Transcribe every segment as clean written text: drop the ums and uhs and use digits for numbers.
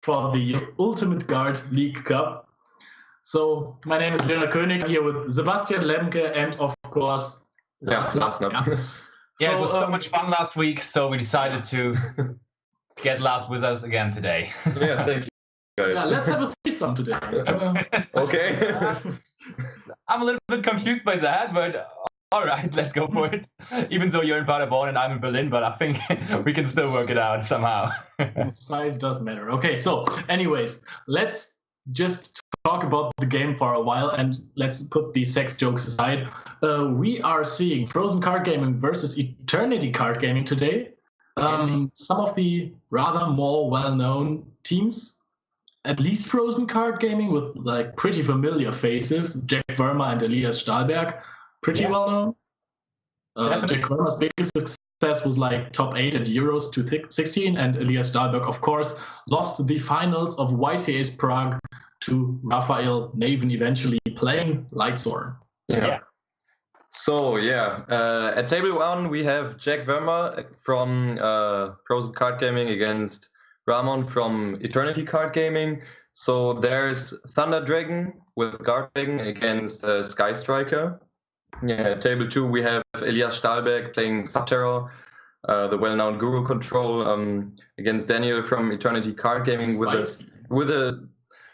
for the Ultimate Guard League Cup. So my name is Leonard König, here with Sebastian Lemke and of course Lars. Yeah, it was so much fun last week, so we decided to get Lars with us again today. Yeah, thank you guys. Yeah, let's have a threesome today. Okay. I'm a little bit confused by that, but all right, let's go for it. Even though you're in Paderborn and I'm in Berlin, but I think we can still work it out somehow. Size does matter. Okay, so anyways, let's just talk about the game for a while and let's put the sex jokes aside. We are seeing Frozen Card Gaming versus Eternity Card Gaming today. Some of the rather more well-known teams, at least Frozen Card Gaming, with like pretty familiar faces, Jack Verma and Elias Stahlberg, pretty well known. Jack Verma's biggest success was like top 8 at Euros 2016, and Elias Stahlberg, of course, lost the finals of YCA's Prague to Rafael Navin, eventually playing Lightsworn. Yeah. So at table 1 we have Jack Verma from Frozen Card Gaming against Ramon from Eternity Card Gaming. So there's Thunder Dragon with Guard Dragon against Sky Striker. Yeah, table 2 we have Elias Stahlberg playing Subterror, the well-known Guru Control, against Daniel from Eternity Card Gaming with a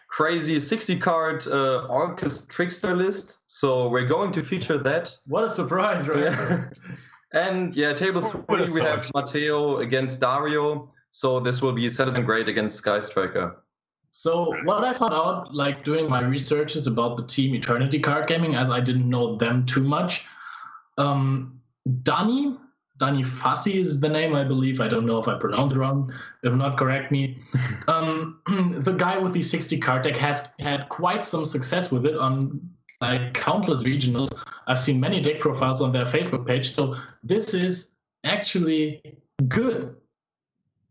crazy 60-card Orcus Trickster list. So we're going to feature that. What a surprise, right? Yeah. And table 3 we have Matteo against Dario. So this will be Settlement Great against Sky Striker. So what I found out, like doing my researches about the team Eternity Card Gaming, as I didn't know them too much, Dani Fassi is the name, I believe. I don't know if I pronounced it wrong. If not, correct me. The guy with the 60 card deck has had quite some success with it on like countless regionals. I've seen many deck profiles on their Facebook page. So this is actually good.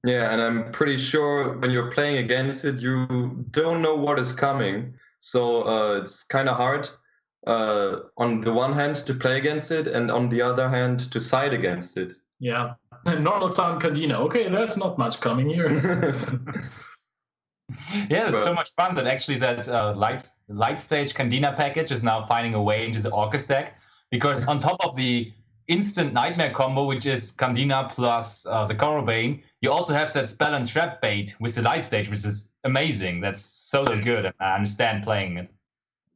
Yeah, and I'm pretty sure when you're playing against it, you don't know what is coming. So it's kind of hard on the one hand to play against it, and on the other hand to side against it. Yeah, normal sound Candina. Okay, there's not much coming here. Yeah, it's so much fun that actually that light stage Candina package is now finding a way into the Orcus deck, because on top of the instant nightmare combo, which is Candina plus the Coral Bane, you also have that spell and trap bait with the light stage, which is amazing. That's so good, and I understand playing it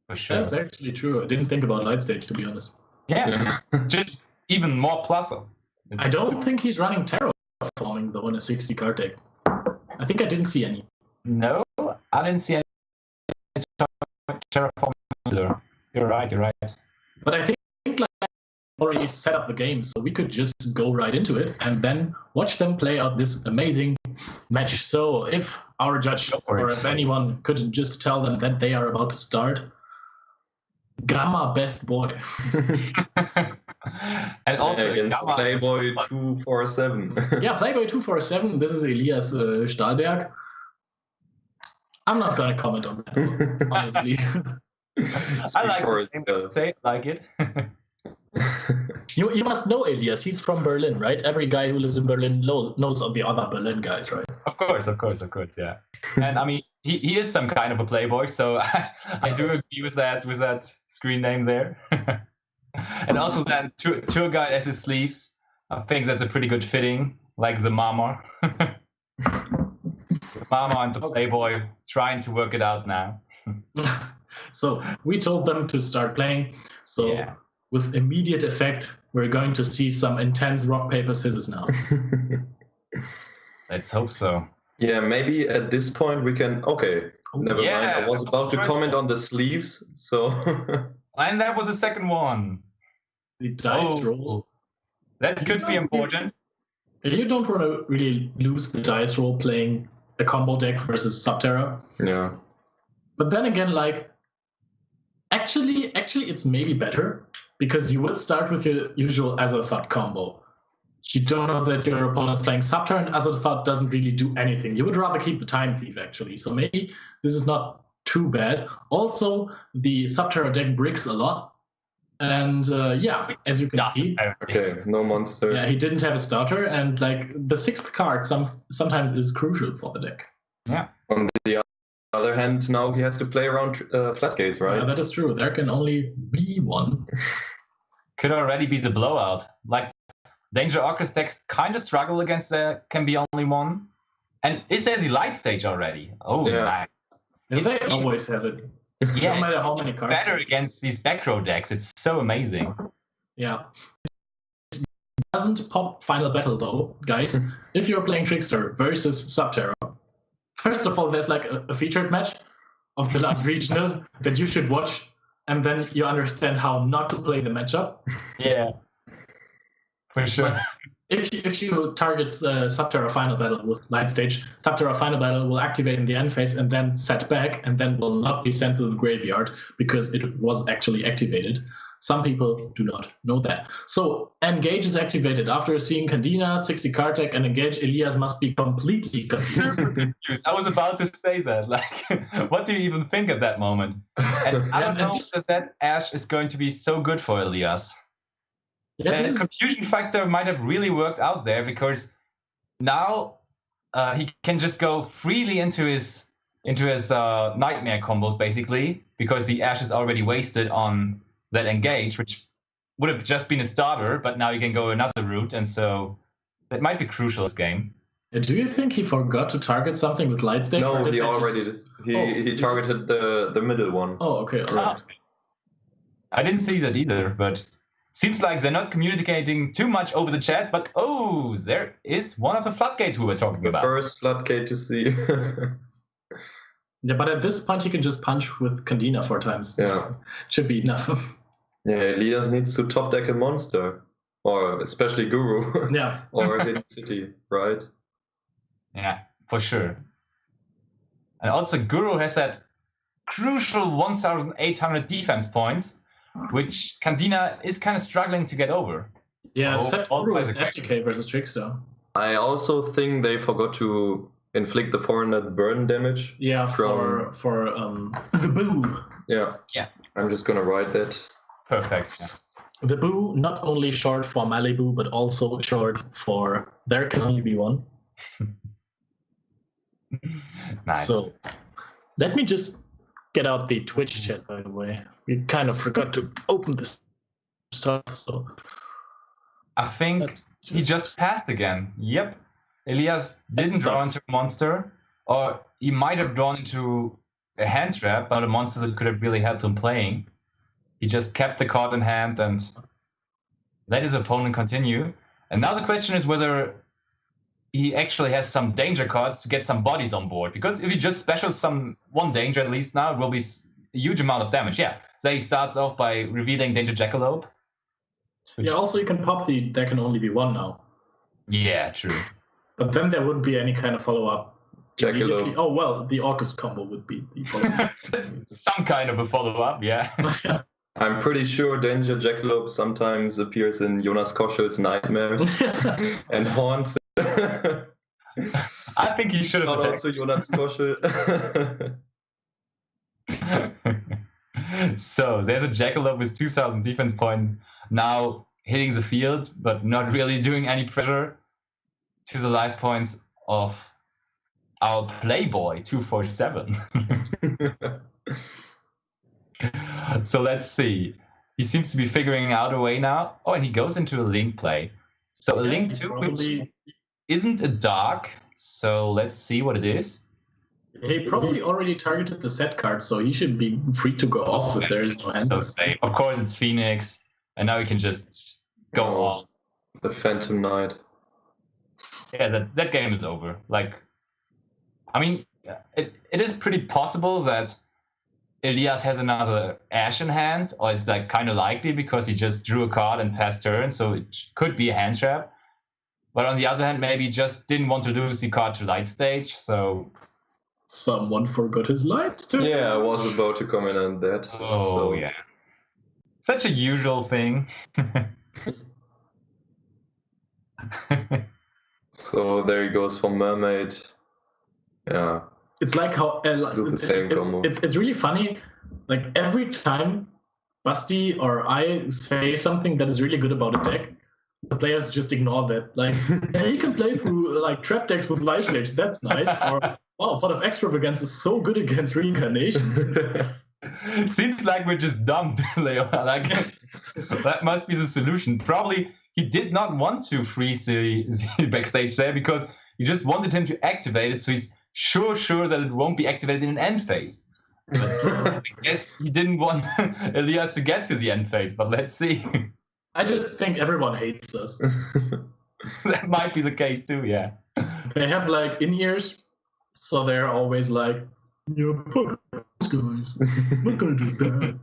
for sure. That's actually true. I didn't think about light stage, to be honest. Yeah, just even more plus. I don't think he's running terraforming though in a 60 card deck. I think I didn't see any. No, I didn't see any terraforming either. You're right. But I think like already set up the game, so we could just go right into it and then watch them play out this amazing match. So if our judge or if anyone could just tell them that they are about to start, Gamma best boy. And also against Gamma Playboy 247. Yeah, Playboy 247. This is Elias Stahlberg. I'm not gonna comment on that, honestly. I like it. Say it like it. You must know Elias. He's from Berlin, right? Every guy who lives in Berlin knows of the other Berlin guys, right? Of course, yeah. And I mean, he is some kind of a playboy, so I do agree with that screen name there. And also then tour guide as his sleeves. I think that's a pretty good fitting, like the Mama. The Mama and the playboy trying to work it out now. So we told them to start playing. So with immediate effect, we're going to see some intense rock, paper, scissors now. Let's hope so. Yeah, maybe at this point we can... Okay, never mind. I was about to comment on the sleeves, so... And that was the second one. The dice roll. That could be important. You don't want to really lose the dice roll playing a combo deck versus Subterra. Yeah. But then again, like... Actually, it's maybe better, because you would start with your usual Azothoth combo. You don't know that your opponent's playing Subterra, and Azothoth doesn't really do anything. You would rather keep the Time Thief, actually. So maybe this is not too bad. Also, the Subterra deck bricks a lot. And as you can see... Okay, no monster. Yeah, he didn't have a starter, and like the 6th card sometimes is crucial for the deck. Yeah, On the other hand, now he has to play around floodgates, right? Yeah, that is true. There can only be one. Could already be the blowout. Like, Danger Orcus decks kind of struggle against there can be only one. And it says the light stage already. Oh, Yeah. nice. And they always have it. Yeah, No matter it's how many cards. better against these back row decks. It's so amazing. Yeah. It doesn't pop Final Battle though, guys. If you're playing Trickster versus Subterra, first of all, there's like a featured match of the last regional that you should watch, and then you understand how not to play the matchup. Yeah. For sure. But if you target Subterra Final Battle with Light Stage, Subterra Final Battle will activate in the end phase and then set back, and then will not be sent to the graveyard because it was actually activated. Some people do not know that. So Engage is activated. After seeing Candina, 60 card deck, and Engage, Elias must be completely confused. I was about to say that. Like, what do you even think at that moment? And I don't know if that Ash is going to be so good for Elias. Yeah, the confusion factor might have really worked out there because now he can just go freely into his nightmare combos basically because the Ash is already wasted on that Engage, which would have just been a starter, but now you can go another route, and so that might be crucial this game. Do you think he forgot to target something with Light Stage? No, he already did. He targeted the middle one. Oh, okay, all right. I didn't see that either, but seems like they're not communicating too much over the chat, but oh, there is one of the floodgates we were talking about. The first floodgate to see. Yeah, but at this point, he can just punch with Candina 4 times. Yeah. Should be enough. Yeah, Elias needs to top deck a monster, or especially Guru. Yeah. Or Hidden City, right? Yeah, for sure. And also, Guru has that crucial 1,800 defense points, which Candina is kind of struggling to get over. Yeah, Guru is FTK versus Trickster. I also think they forgot to inflict the 400 burn damage. Yeah, for the Boo. Yeah. Yeah. I'm just gonna write that. Perfect. Yeah. The Boo, not only short for Malibu, but also short for There Can Only Be One. Nice. So, let me just get out the Twitch chat, by the way. We kind of forgot to open this stuff, so... I think he just passed again. Yep. Elias didn't draw into a monster, or he might have drawn into a hand trap, but a monster that could have really helped him playing. He just kept the card in hand and let his opponent continue. And now the question is whether he actually has some danger cards to get some bodies on board. Because if he just specials one danger at least now, it will be a huge amount of damage. Yeah. So he starts off by revealing Danger Jackalope. Yeah, also you can pop the There Can Only Be One now. Yeah, true. But then there wouldn't be any kind of follow-up. Jackalope. Oh, well, the Orcus combo would be the follow-up. Some kind of a follow-up, yeah. I'm pretty sure Danger Jackalope sometimes appears in Jonas Koschel's Nightmares and haunts. I think he should have Not also Jonas Koschel. So there's a Jackalope with 2,000 defense points now hitting the field, but not really doing any pressure to the life points of our Playboy 247. So let's see. He seems to be figuring out a way now. Oh, and he goes into a Link play. So a Link 2, which isn't a dark. So let's see what it is. He probably already targeted the set card, so he should be free to go off if there is no hand. So safe. Of course, it's Phoenix, and now he can just go off. The Phantom Knight. Yeah, that game is over. Like, I mean, it is pretty possible that Elias has another Ash in hand, or it's like kind of likely because he just drew a card and passed turn, so it could be a hand trap. But on the other hand, maybe he just didn't want to lose the card to light stage, so... Someone forgot his lights too. Yeah, I was about to comment on that. Oh, so. Yeah. Such a usual thing. So there he goes for Mermaid. Yeah. It's like how... do the same combo. It's really funny. Like, every time Basti or I say something that is really good about a deck, the players just ignore that. Like, hey, you can play through like trap decks with life stage. That's nice. wow, Pot of Extravagance is so good against Reincarnation. Seems like we're just dumb, Leo. Like that must be the solution. Probably he did not want to freeze the backstage there because he just wanted him to activate it, so he's sure that it won't be activated in an end phase. But I guess he didn't want Elias to get to the end phase, but let's see. I just think everyone hates us. That might be the case too, yeah. They have like in-ears, so they're always like, yeah, fuck those guys. I'm not gonna do that.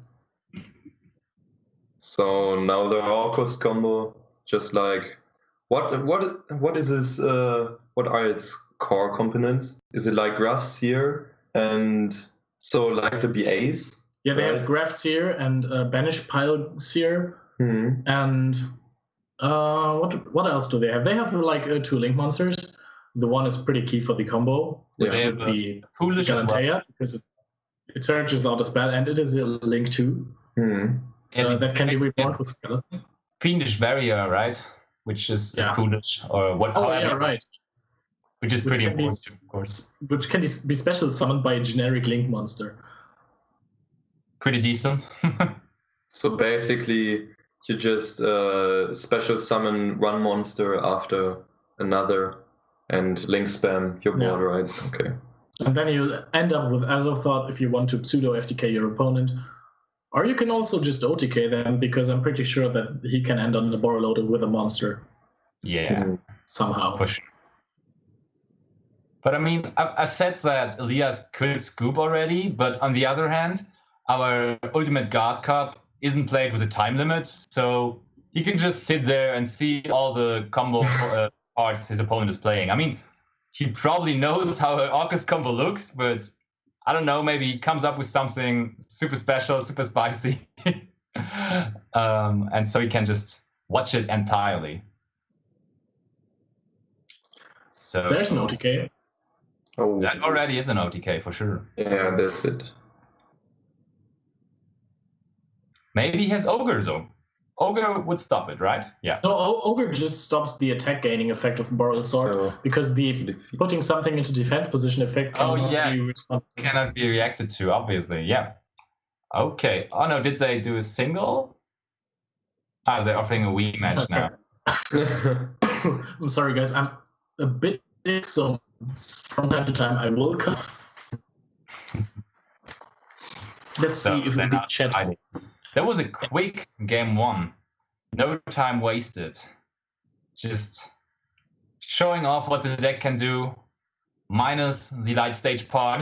So now the Orcus combo, just like what is this? What are its core components? Is it like Graph Seer and so like the BAs? Yeah, they right? have Graph Seer and Banish Pile Seer, Hmm. and what else do they have? They have like 2 Link monsters. The one is pretty key for the combo, which Yeah. would be Foolish as well. Galantea, because it searches out a spell, and it is a Link 2 Hmm. that can be reborn with Skeleton. Fiendish Barrier, right? Which is Yeah. foolish, or what? Oh, however, yeah, right. Which is Which pretty can be important, of course. Which can be special summoned by a generic Link monster. Pretty decent. So basically, you just special summon one monster after another, and link spam your board, Yeah. right? Okay. And then you end up with Azothoth if you want to pseudo FTK your opponent. Or you can also just OTK them, because I'm pretty sure that he can end on the board loader with a monster Yeah, Mhm. somehow. for sure. But I mean, I said that Elias could scoop already, but on the other hand, our Ultimate God Cup isn't played with a time limit, so he can just sit there and see all the combo parts his opponent is playing. I mean, he probably knows how an Orcus combo looks, but I don't know, maybe he comes up with something super special, super spicy. And so he can just watch it entirely. So There's an OTK. Oh, that already is an OTK for sure. yeah, that's it. Maybe he has Ogre though. Ogre would stop it, right? Yeah. So Ogre just stops the attack gaining effect of Borrowed Sword, So because the defeat. putting something into defense position effect cannot be responded. Cannot be reacted to, obviously. Yeah. Okay. Oh no, did they do a single? Ah, they're offering a Wii match now. I'm sorry, guys. I'm a bit sick, so from time to time I will cough. Let's see if they're the not chat. sliding. That was a quick game 1. No time wasted. Just showing off what the deck can do, minus the light stage part.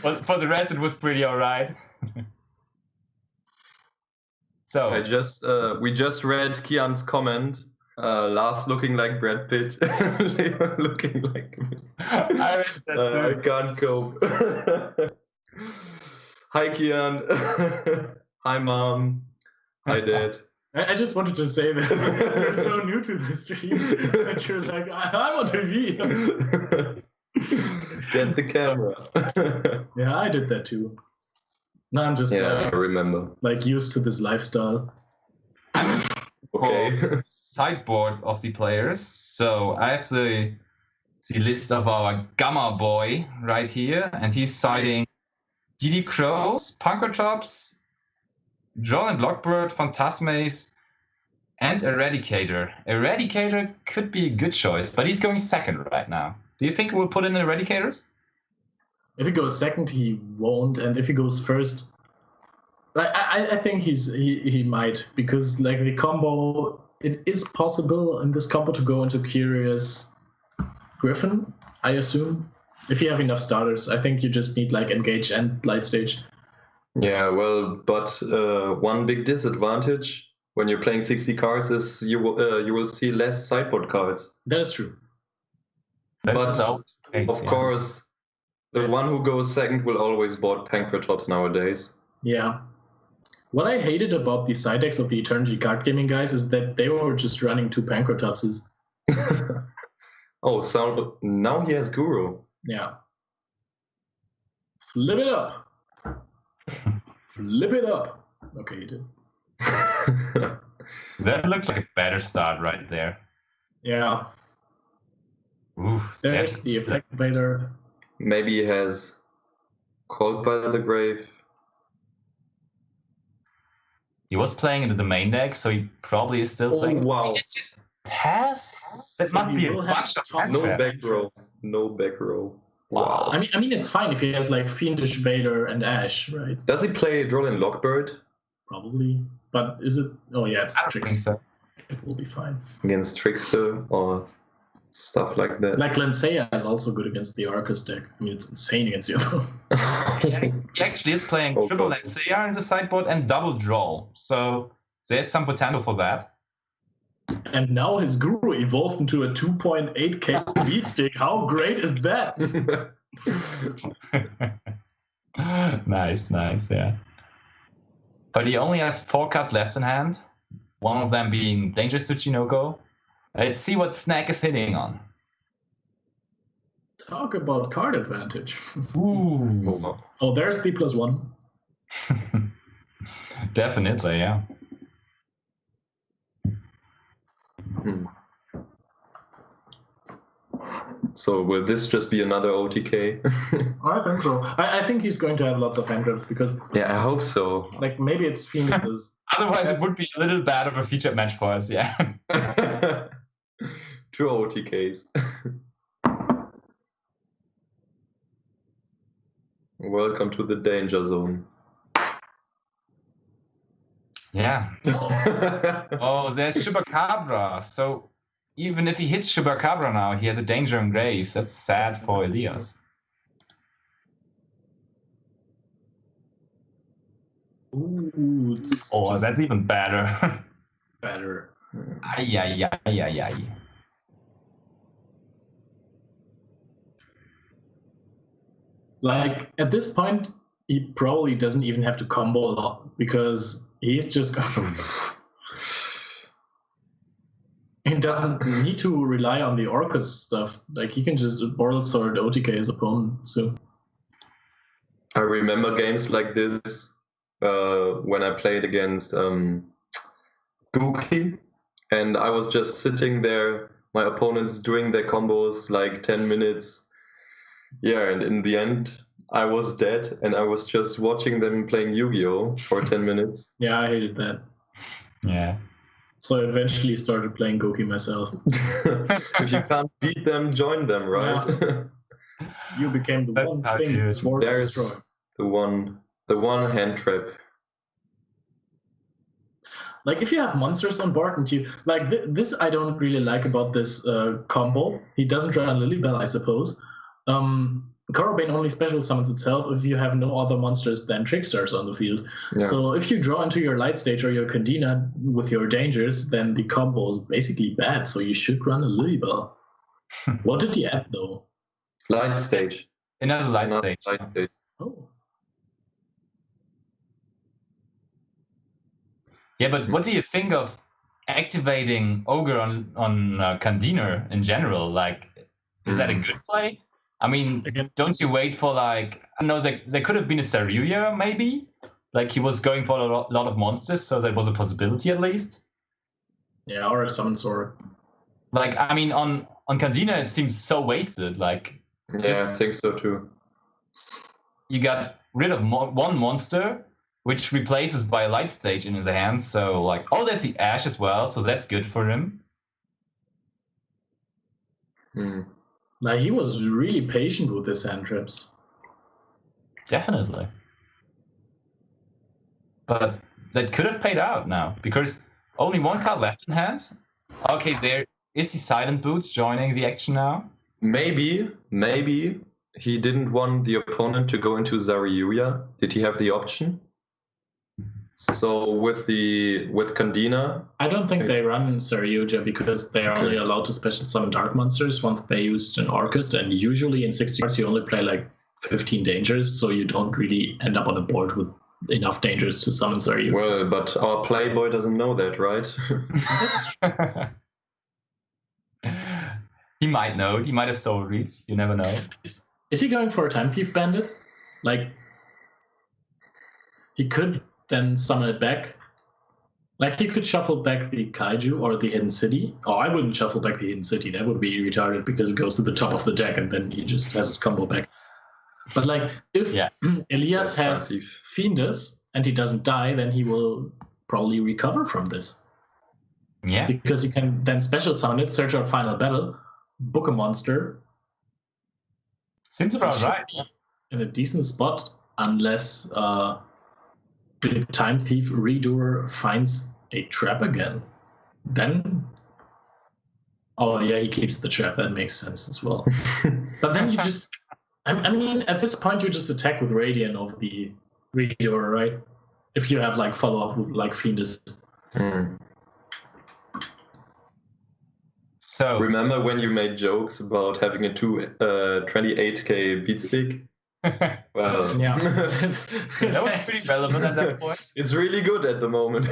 But for the rest, it was pretty alright. So we just read Kian's comment. Lars looking like Brad Pitt, Leo looking like me. I read that I too. can't cope. Hi Kian. Hi mom. Hi dad. I just wanted to say that you're so new to the stream that you're like, I'm on TV. Get the camera. Yeah, I did that too. No, I'm just Yeah, I remember. like used to this lifestyle. Okay. Sideboard of the players. So I have the list of our Gamma boy right here, and he's siding DD Crows, Punkertops, John and Blockbird, Phantasmace, and Eradicator. Eradicator could be a good choice, but he's going second right now. Do you think we'll put in Eradicators? If he goes second, he won't, and if he goes first, I think he might, because like the combo, it is possible in this combo to go into Curious Griffin, I assume. If you have enough starters, I think you just need like Engage and Light Stage. Yeah, well, but one big disadvantage when you're playing 60 cards is you will see less sideboard cards. That is true. That's But always the case, of yeah. course, the one who goes second will always board Pankratops nowadays. Yeah. What I hated about the side decks of the Eternity card gaming guys is that they were just running 2 Pancratopses. Oh, so now he has Guru. Yeah. Flip it up. Flip it up. Okay, you did. That looks like a better start right there. Yeah. Oof, There's the Effect Vader. Maybe he has Called by the Grave. He was playing in the domain deck, so he probably is still playing. Wow. He did just pass? That So must he be a will have bunch of top hand No Sure. traps. back row. No back row. Wow. I mean, it's fine if he has like Fiendish Vader and Ash, right? Does he play Drolin Lockbird Probably. But is it? Oh yeah, it's I don't think Trickster. so. It will be fine. against Trickster or stuff like that? Like Lancea is also good against the Arcus deck. I mean, it's insane against the other one. He actually is playing Oh, triple God. NCR in the sideboard and double draw. So there's some potential for that. And now his Guru evolved into a 2.8k beatstick. How great is that? Nice, yeah. But he only has 4 cards left in hand, one of them being Dangerous Tsuchinoko. Let's see what Snack is hitting on. Talk about card advantage. Ooh. Oh, there's the +1. Definitely, yeah. So will this just be another OTK? I think so. I think he's going to have lots of hand traps because, Yeah, I hope so. like, maybe it's Phoenix's. Otherwise, it would be a little bad of a featured match for us, yeah. 2 OTKs. Welcome to the danger zone. Yeah. Oh, there's Chupacabra. So even if he hits Chupacabra now, he has a danger in Graves. That's sad for Elias. Ooh, Oh, that's even better. better. Ay. Like, at this point, he probably doesn't even have to combo a lot because he's just going He doesn't need to rely on the Orcus stuff. Like, he can just Boral Sword OTK his opponent, so. I remember games like this when I played against Gookie, and I was just sitting there, my opponents doing their combos like 10 minutes. Yeah, and in the end, I was dead, and I was just watching them playing Yu-Gi-Oh! For 10 minutes. Yeah, I hated that. Yeah. So I eventually started playing Goki myself. If you can't beat them, join them, right? Yeah. You became the That's one how thing you- Swords There's destroy. the one hand trap. Like, if you have monsters on board and you like this, I don't really like about this combo. He doesn't run Lilybell, I suppose. Corobane only special summons itself if you have no other monsters than Tricksters on the field. Yeah. So if you draw into your light stage or your Candina with your dangers, then the combo is basically bad. So you should run a Lilybell. What did he add though? Light stage. Another light Not stage. light stage. Oh, Yeah, but what do you think of activating Ogre on Candiner in general? Like, is that a good play? I mean, Again. don't you wait for like, I don't know, there could have been a Saruya maybe? Like he was going for a lot of monsters, so that was a possibility at least. yeah, or a Summon Sword. Like, I mean, on Candina it seems so wasted. Like, Yeah, I think so too. you got rid of one monster, which replaces by a light stage in his hand. So like, oh, there's the Ash as well, so that's good for him. Like, he was really patient with his hand traps. Definitely. But that could have paid out now, because only 1 card left in hand. Okay, there is the Silent Boots joining the action now. Maybe he didn't want the opponent to go into Zariuya. Did he have the option? So with Candina, I don't think they run Saryuja because they are only allowed to special summon dark monsters once they used an Orcust, and usually in 60 cards you only play like 15 dangers, so you don't really end up on a board with enough dangers to summon Saryuja. well, but our Playboy doesn't know that, right? He might know. He might have soul reads. You never know. Is he going for a Time Thief Bandit? Like, he could then summon it back. Like, he could shuffle back the Kaiju or the Hidden City. Oh, I wouldn't shuffle back the Hidden City. That would be retarded because it goes to the top of the deck and then he just has his combo back. But, like, if Elias has Fiendus and he doesn't die, then he will probably recover from this. Yeah. Because he can then special summon it, search out Final Battle, book a monster. Seems about right. In a decent spot, unless Big Time Thief Redoer finds a trap again. Then, oh yeah, he keeps the trap. That makes sense as well. But then you just, I mean, at this point you just attack with Radiant of the Redoer, right? If you have like follow up with like Fiendus. So remember when you made jokes about having a 28k beat stick? Well, yeah, that was pretty relevant at that point. It's really good at the moment.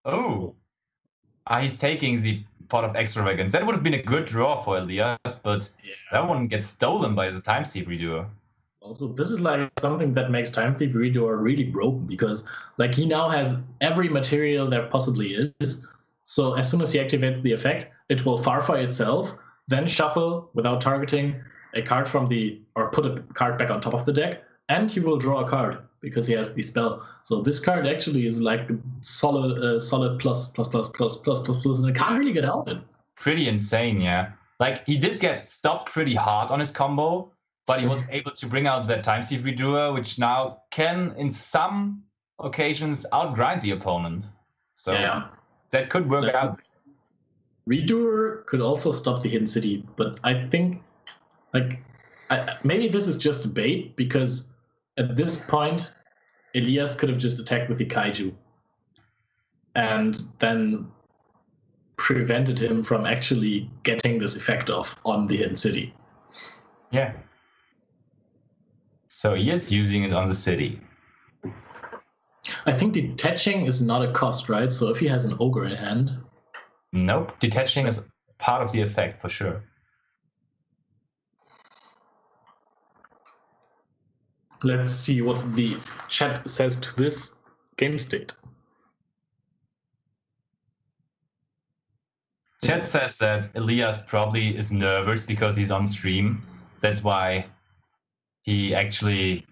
Oh, he's taking the Pot of Extravagance. That would have been a good draw for Elias, but that one gets stolen by the Time Thief Redoer. Also, this is like something that makes Time Thief Redoer really broken because, like, he now has every material there possibly is. So as soon as he activates the effect, it will Farfy itself, then shuffle without targeting a card from or put a card back on top of the deck, and he will draw a card because he has the spell. So this card actually is like solid plus, and it can't really get out of it. Pretty insane, yeah. Like, he did get stopped pretty hard on his combo, but he was able to bring out that Time Thief Redoer, which now can, in some occasions, outgrind the opponent. So that could work out. Redoer could also stop the Hidden City, but I think, like, maybe this is just bait because at this point, Elias could have just attacked with the Kaiju and then prevented him from actually getting this effect off on the Hidden City. Yeah. So he is using it on the city. I think detaching is not a cost, right? So if he has an Ogre in hand... Nope, detaching is part of the effect, for sure. Let's see what the chat says to this game state. Chat says that Elias probably is nervous because he's on stream. That's why he actually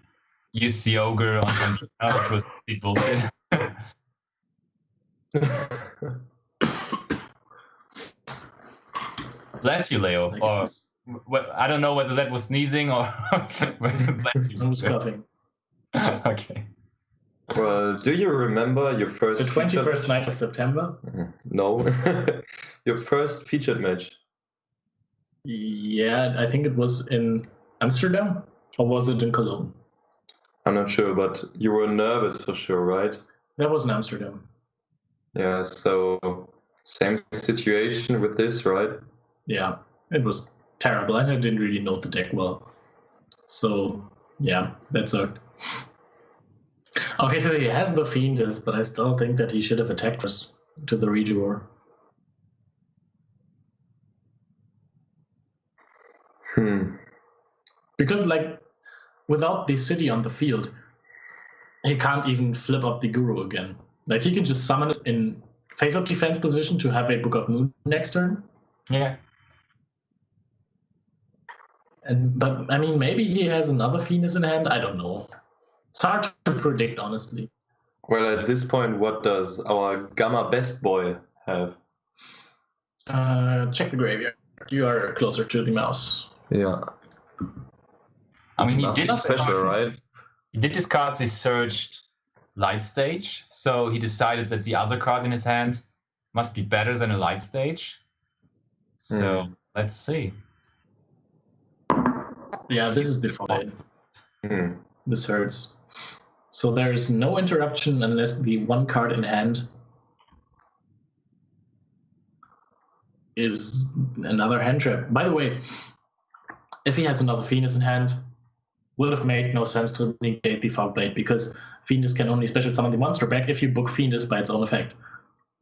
used the Ogre on which was bullshit. Bless you, Leo. Or I don't know whether that was sneezing or bless you. I'm just coughing. Okay. Well, do you remember your first... The 21st night of September? No. Your first featured match? Yeah, I think it was in Amsterdam, or was it in Cologne? I'm not sure, but you were nervous for sure, right? That was in Amsterdam. Yeah, so same situation with this, right? Yeah, it was terrible. I didn't really know the deck well. So, yeah, that sucked. Okay, so he has the Fiendus, but I still think that he should have attacked us to the Redoer. Because, like, without the city on the field, he can't even flip up the Guru again. Like, he can just summon it in face-up defense position to have a Book of Moon next turn. Yeah. But, I mean, maybe he has another Fiendus in hand. I don't know. It's hard to predict, honestly. Well, at this point, what does our Gamma Best Boy have? Check the graveyard. You are closer to the mouse. Yeah. I mean, he did special, right? He did discard the Surged Light Stage, so he decided that the other card in his hand must be better than a Light Stage. So let's see. Yeah, this is the fight. This hurts. So there is no interruption unless the one card in hand is another hand trap. By the way, if he has another Fiendus in hand, would have made no sense to negate the Fog Blade because Fiendus can only special summon the monster back if you book Fiendus by its own effect.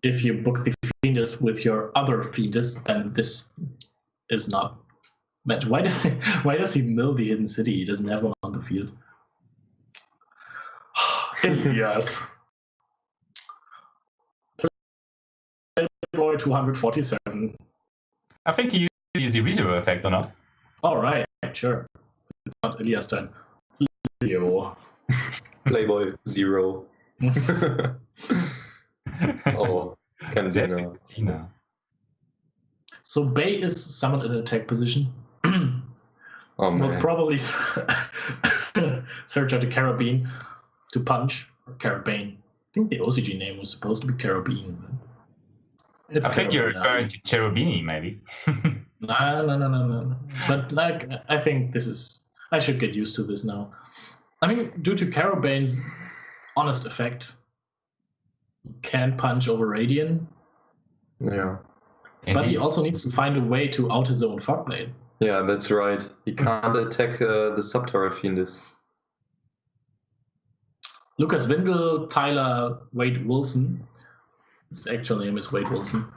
If you book the Fiendus with your other Fiendus, then this is not meant. Why does he mill the Hidden City? He doesn't have one on the field. Yes. for 247. I think he used the redo effect or not. All right, sure. It's not Elias' turn. Leo. Playboy 0. Oh, Cantina. So Bay is summoned in attack position. Oh man. We'll probably search out the Carabine to punch. Or Carabane. I think the OCG name was supposed to be Carabine. I think you're referring to Cherubini, maybe. No. But like, I think I should get used to this now. I mean, due to Carabane's honest effect, he can punch over Radiant. Yeah. But he also needs to find a way to out his own Fogblade. Yeah, that's right. He can't attack the Subterra Fiendus. Lucas Windel, Tyler, Wade Wilson. His actual name is Wade Wilson.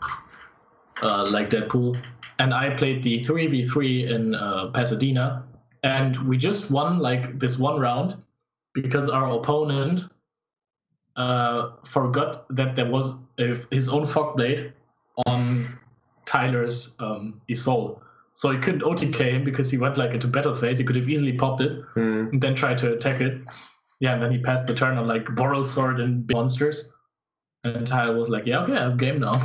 Like Deadpool. And I played the 3v3 in Pasadena. And we just won like this one round because our opponent forgot that there was his own Fogblade on Tyler's Isolde. So he couldn't OTK him because he went like into battle phase. He could have easily popped it and then tried to attack it. Yeah, and then he passed the turn on like Boral Sword and big monsters. And Tyler was like, yeah, okay, I have game now.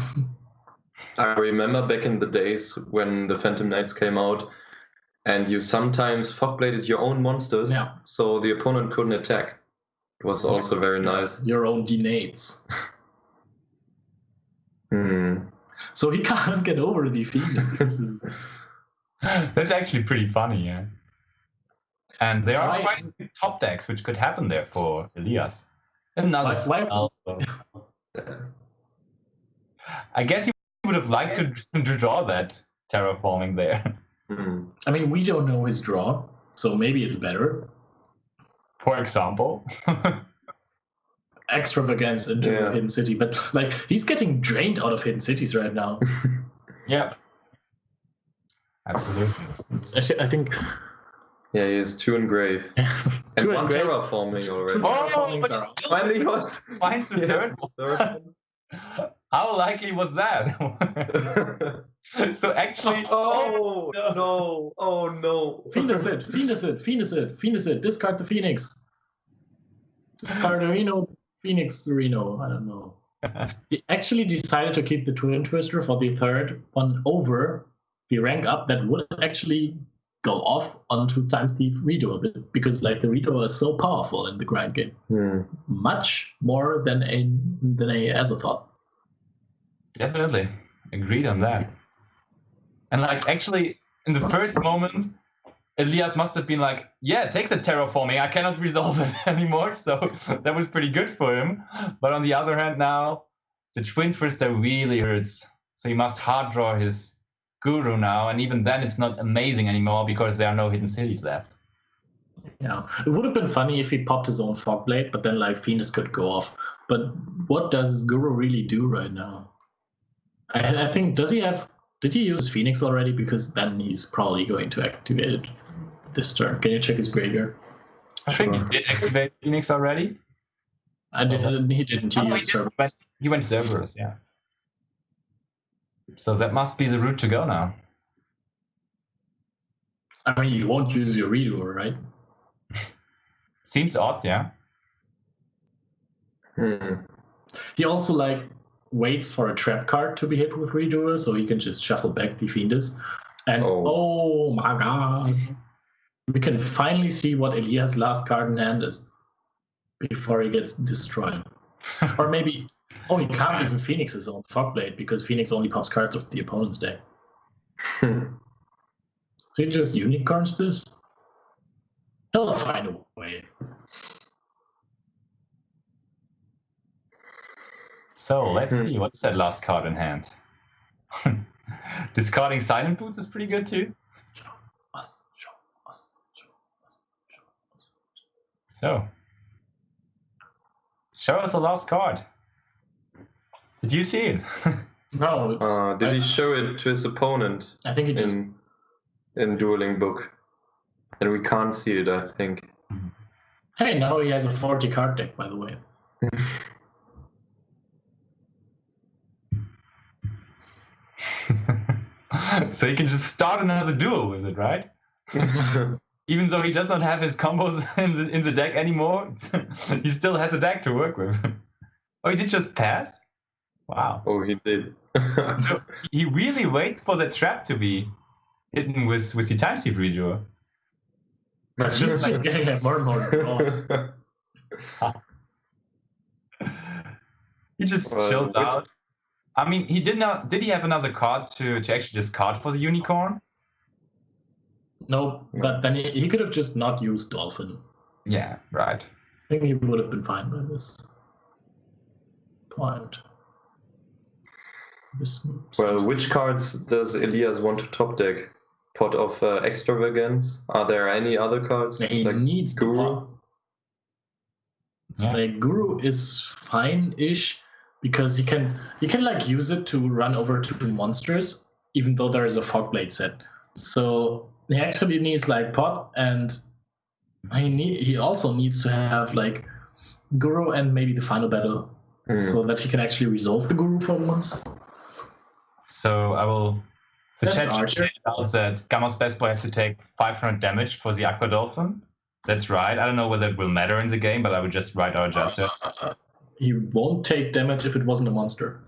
I remember back in the days when the Phantom Knights came out and you sometimes Fogbladed your own monsters so the opponent couldn't attack. It was also very nice. Your own Denates. So he can't get over the Phoenix. That's actually pretty funny, yeah. And there are quite top decks which could happen there for Elias. Another I guess he would have liked to draw that terraforming there. I mean, we don't know his draw, so maybe it's better. For example. Extravagance into Hidden City, but like he's getting drained out of Hidden Cities right now. Yeah. Absolutely. Actually, I think. Yeah, he is 2 engrave. And 1 terraforming already. Oh, finally he was. Find the third one. How likely was that? So actually. Oh no. Phoenix it. Discard the Phoenix. Discard the Reno. Phoenix Reno. I don't know. He actually decided to keep the Twin Twister for the third one over the rank up that would actually go off onto Time Thief Redo a bit because like the Redo is so powerful in the grind game. Much more than a Azathoth. Definitely. Agreed on that. And like actually in the first moment Elias must have been like, yeah, it takes a terraforming. I cannot resolve it anymore. So that was pretty good for him. But on the other hand now, the Twin Twister really hurts. So he must hard draw his Guru now. And even then it's not amazing anymore because there are no hidden cities left. Yeah, it would have been funny if he popped his own Fogblade, but then like Phoenix could go off. But what does Guru really do right now? I think, did he use Phoenix already? Because then he's probably going to activate it this turn. Can you check his graveyard? I think he did activate Phoenix already. He didn't. He used Cerberus. He went Cerberus, yeah. So that must be the route to go now. I mean, you won't use your redo, right? Seems odd, yeah. He also like waits for a trap card to be hit with Redoer, so he can just shuffle back the Fiendus. And oh my god, we can finally see what Elias' last card in hand is before he gets destroyed. Or maybe, he can't even Phoenix his own Fogblade because Phoenix only pops cards of the opponent's deck. So he just unicorns this? He'll find a way. So let's see, what's that last card in hand? Discarding Silent Boots is pretty good too. So, show us the last card. Did you see it? No. Did he show it to his opponent? I think he just in Dueling Book, and we can't see it. I think. Hey, now he has a 40 card deck, by the way. So he can just start another duel with it, right? Even though he does not have his combos in the deck anymore, he still has a deck to work with. Oh, he did just pass? Wow. Oh, he did. So he really waits for the trap to be hidden with the time sleep redraw. It's just getting like more and more draws. He just chills out. I mean, he did not. Did he have another card to actually discard for the unicorn? No, but then he could have just not used Dolphin. Yeah, right. I think he would have been fine by this point. Well, which cards does Elias want to top deck? Pot of Extravagance? Are there any other cards? Yeah, he needs Guru? the pot. Yeah. Like Guru is fine-ish because you can like use it to run over 2 monsters, even though there is a Fogblade set. So he actually needs like pot, and he also needs to have like Guru and maybe the final battle, so that he can actually resolve the Guru for once. So I will. The That's chat Archer. out that Gamma's best boy has to take 500 damage for the Aqua Dolphin. That's right. I don't know whether it will matter in the game, but I would just write our judge. He won't take damage if it wasn't a monster.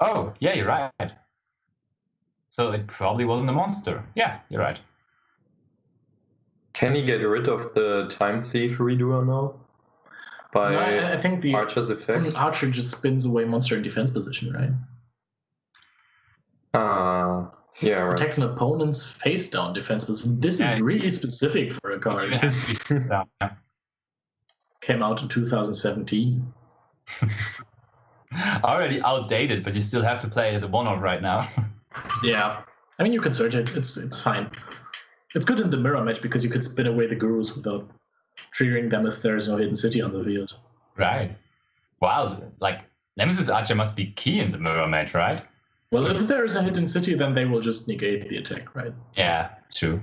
Oh, yeah, you're right. So it probably wasn't a monster. Yeah, you're right. Can he get rid of the Time Thief redoer now? By No, I think the Archer's effect? Archer just spins away monster in defense position, right? Yeah, right. Protects an opponent's face down defense position. This is really specific for a card. Came out in 2017. Already outdated, but you still have to play it as a one-off right now. Yeah, I mean you can search it. It's fine. It's good in the mirror match because you could spin away the Gurus without triggering them if there is no hidden city on the field. Right. Wow, like Nemesis Archer must be key in the mirror match, right? Well, if there is a hidden city, then they will just negate the attack, right? Yeah, true.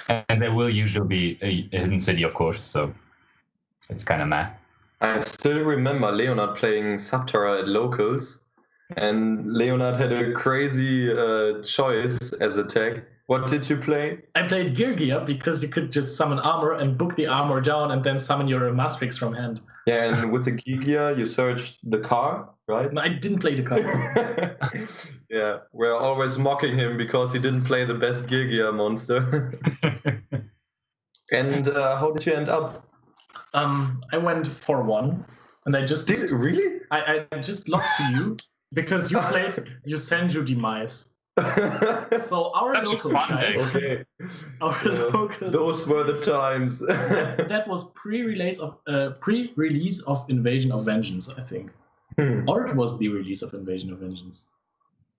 And there will usually be a hidden city, of course, so it's kind of meh. I still remember Leonard playing Subterra at locals, and Leonard had a crazy choice as attack. What did you play? I played Geargia because you could just summon armor and book the armor down and then summon your Mastrix from hand. Yeah, and with the Gigia, you searched the car, right? No, I didn't play the card. Yeah, we're always mocking him because he didn't play the best Gigia monster. And how did you end up? I went 4-1, and I just... Did you really? I just lost to you because you played Yusenju Demise. So our Such a local fun guys... deck. Okay. Our locals... Those were the times. That was pre-release of Invasion of Vengeance, I think. Or it was the release of Invasion of Vengeance.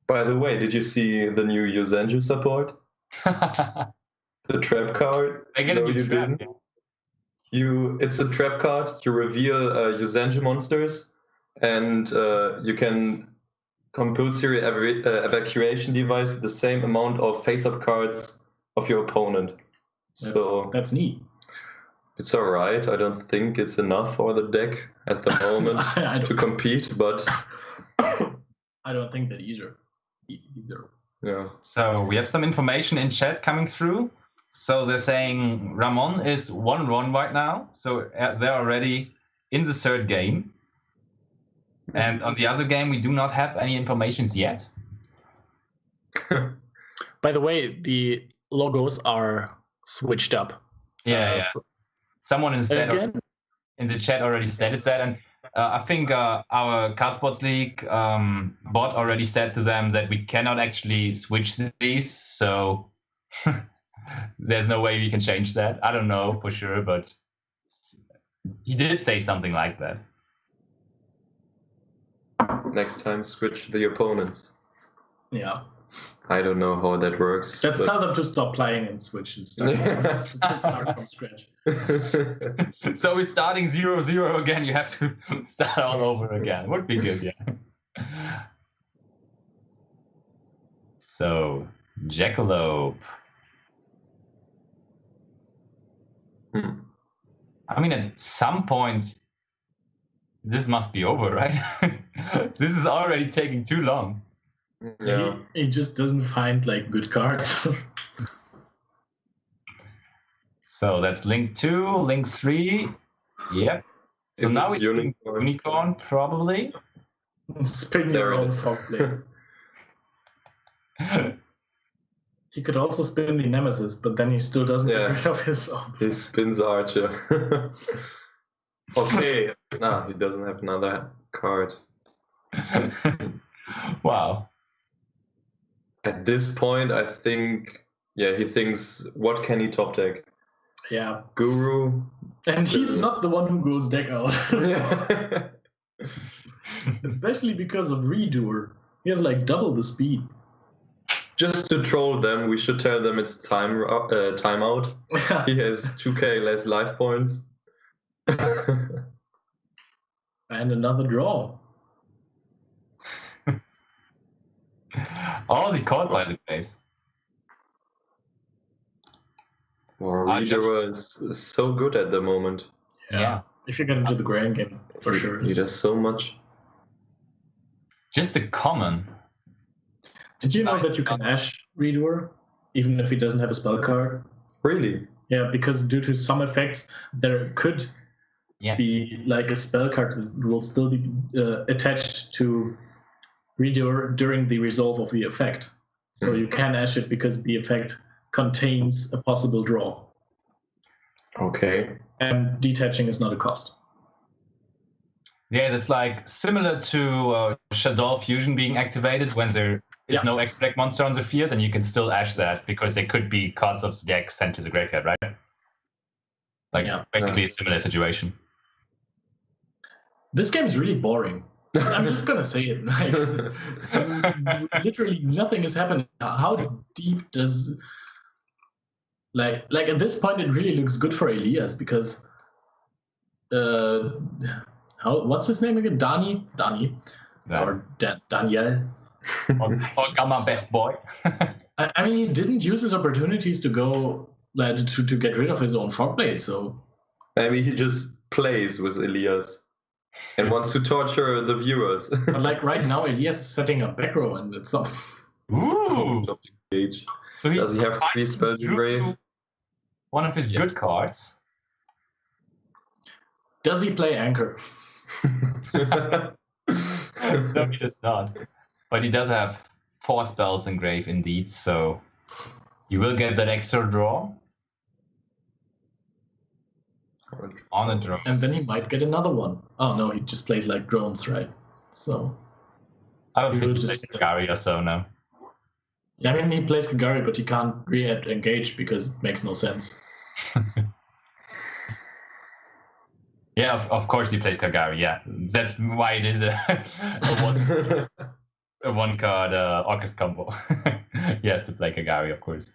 By the way, did you see the new Yuzenju support? The trap card? I get No, a new you trap. didn't. It's a trap card. You reveal Yuzenju monsters, and you can compulsory evacuation device the same amount of face-up cards of your opponent. That's neat. It's all right. I don't think it's enough for the deck at the moment to compete, but I don't think that either. yeah. So we have some information in chat coming through. So they're saying Ramon is 1-1 right now. So they're already in the third game. And on the other game, we do not have any informations yet. By the way, the logos are switched up. Yeah. Someone instead Again? in the chat already stated that. And I think our Card Sports League bot already said to them that we cannot actually switch these. So there's no way we can change that. I don't know for sure, but he did say something like that. Next time, switch the opponents. Yeah. I don't know how that works. Let's tell them to stop playing and switch and start from scratch. So we're starting 0-0 again. You have to start all over again. Would be good, yeah. So, Jackalope. I mean, at some point, this must be over, right? This is already taking too long. Yeah. He just doesn't find like good cards. So that's link 2, link 3. Yep. So Is now it we see unicorn? unicorn, probably. Spin There your it own is. fog blade. He could also spin the Nemesis, but then he still doesn't Yeah. get rid of his own. He spins Archer. Okay. Nah, he doesn't have another card. Wow. At this point, I think, yeah, he thinks, what can he top deck? Yeah. Guru? And he's not the one who goes deck out. Yeah. Especially because of Redoer. He has like double the speed. Just to troll them, we should tell them it's timeout. He has 2k less life points. And another draw. All the card-wise it plays. Well, Reader is so good at the moment. Yeah. If you get into the grand game, for sure. He does so much. Just a common. Did you know that you can Ash Redoer, even if he doesn't have a spell card? Really? Yeah, because due to some effects, there could be like a spell card that will still be attached to Redoer during the resolve of the effect. So you can Ash it because the effect contains a possible draw. Okay. And detaching is not a cost. Yeah, that's like similar to Shadow Fusion being activated when there is no X-Black monster on the field, and you can still Ash that because there could be cards of the deck sent to the graveyard, right? Like basically a similar situation. This game is really boring. I'm just gonna say it. Like, literally nothing is happening. How deep does like at this point it really looks good for Elias because what's his name again? Dani or Daniel or Gamma Best Boy. I mean, he didn't use his opportunities to go to get rid of his own fog blade, so maybe he just plays with Elias and wants to torture the viewers. But like right now, Elias is setting up back row, and it's not. Ooh! So does he have 3 spells in grave? One of his good cards. Does he play Anchor? No, he does not. But he does have 4 spells in grave indeed, so you will get that extra draw. On a draw. And then he might get another one. Oh no, he just plays like drones, right? So I don't think he plays Kagari or so, no. Yeah, I mean, he plays Kagari, but he can't re-engage because it makes no sense. Yeah, of course he plays Kagari, yeah. That's why it is a one card Orcust combo. He has to play Kagari, of course.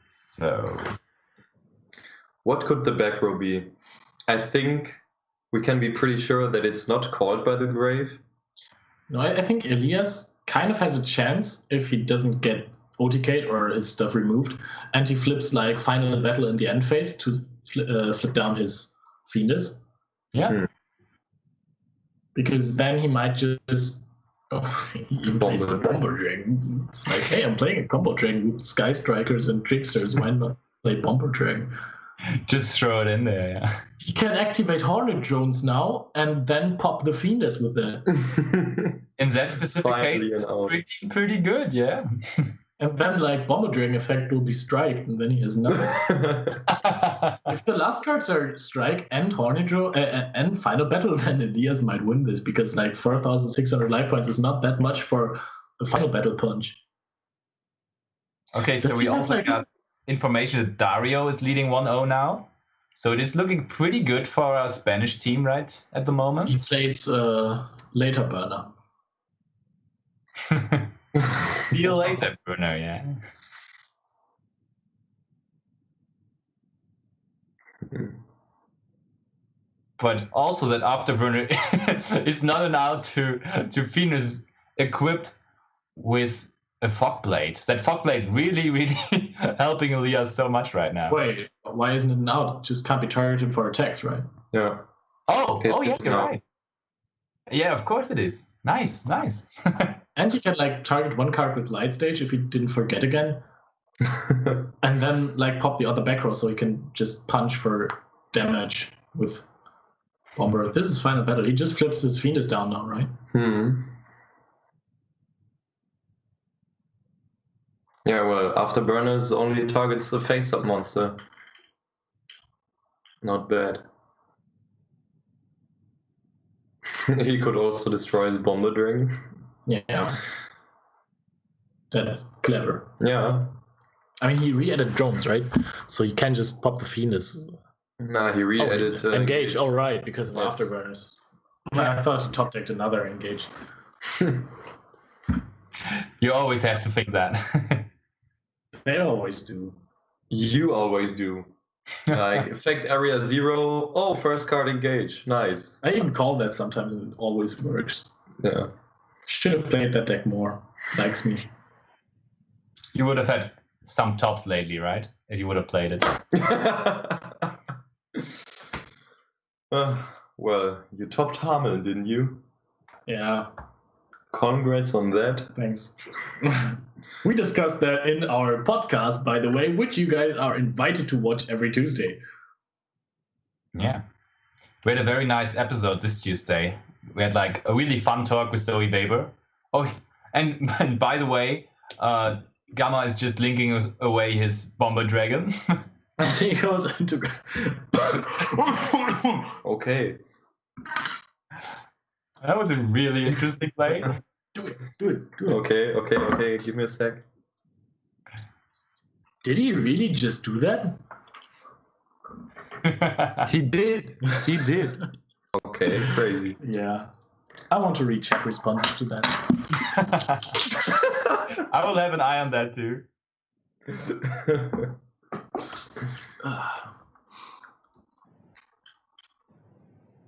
So what could the back row be? I think we can be pretty sure that it's not called by the grave. No, I think Elias kind of has a chance if he doesn't get OTK'd or his stuff removed, and he flips like Final Battle in the end phase to flip down his Fiendus. Yeah. Because then he might just he plays the Bomber Dragon. It's like, hey, I'm playing a combo dragon with Sky Strikers and Tricksters. Why not play Bomber Dragon? Just throw it in there, yeah. He can activate Hornet Drones now and then pop the Fiendus with it. In that specific case, it's pretty good, yeah. And then, like, Bomber Dragon effect will be Strike, and then he has nothing. If the last cards are Strike and Hornet Drone and Final Battle, then Elias might win this, because, like, 4,600 life points is not that much for a Final Battle punch. Okay, so we also got information that Dario is leading 1-0 now. So it is looking pretty good for our Spanish team, right, at the moment? He plays Later Burner. See you later, Bruno, yeah. But also that Afterburner is not allowed to finish equipped with a fog blade. That fog blade really, really helping Elias so much right now. Wait, why isn't it out? It just can't be targeted for attacks, right? Yeah. Oh, yes, you're right. Yeah, of course it is. Nice. And he can like target one card with light stage if he didn't forget again, and then like pop the other back row so he can just punch for damage with Bomber. This is final battle. He just flips his Fiendus down now, right? Yeah, well, Afterburners only targets the face-up monster. Not bad. He could also destroy his Bomber Dragon. Yeah. That's clever. Yeah. I mean, he re-added drones, right? So you can just pop the Fiendus. Nah, he re-added engage. Oh, right, because of Yes. Afterburners. I thought he top decked another engage. You always have to think that. They always do. You always do. Like, effect area 0. Oh, first card engage. Nice. I even call that sometimes and it always works. Yeah. Should have played that deck more. Likes me. You would have had some tops lately, right? If you would have played it. Well, you topped Hamel, didn't you? Yeah, Congrats on that. thanks. We discussed that in our podcast, by the way, which you guys are invited to watch every Tuesday. Yeah. We had a very nice episode this Tuesday. We had like a really fun talk with Zoe Baber. Oh, and by the way, Gamma is just linking away his Bomber Dragon. And he goes into... Okay. That was a really interesting play. Do it. Okay. Give me a sec. Did he really just do that? He did. Okay, crazy. Yeah. I want to read chat responses to that. I will have an eye on that too.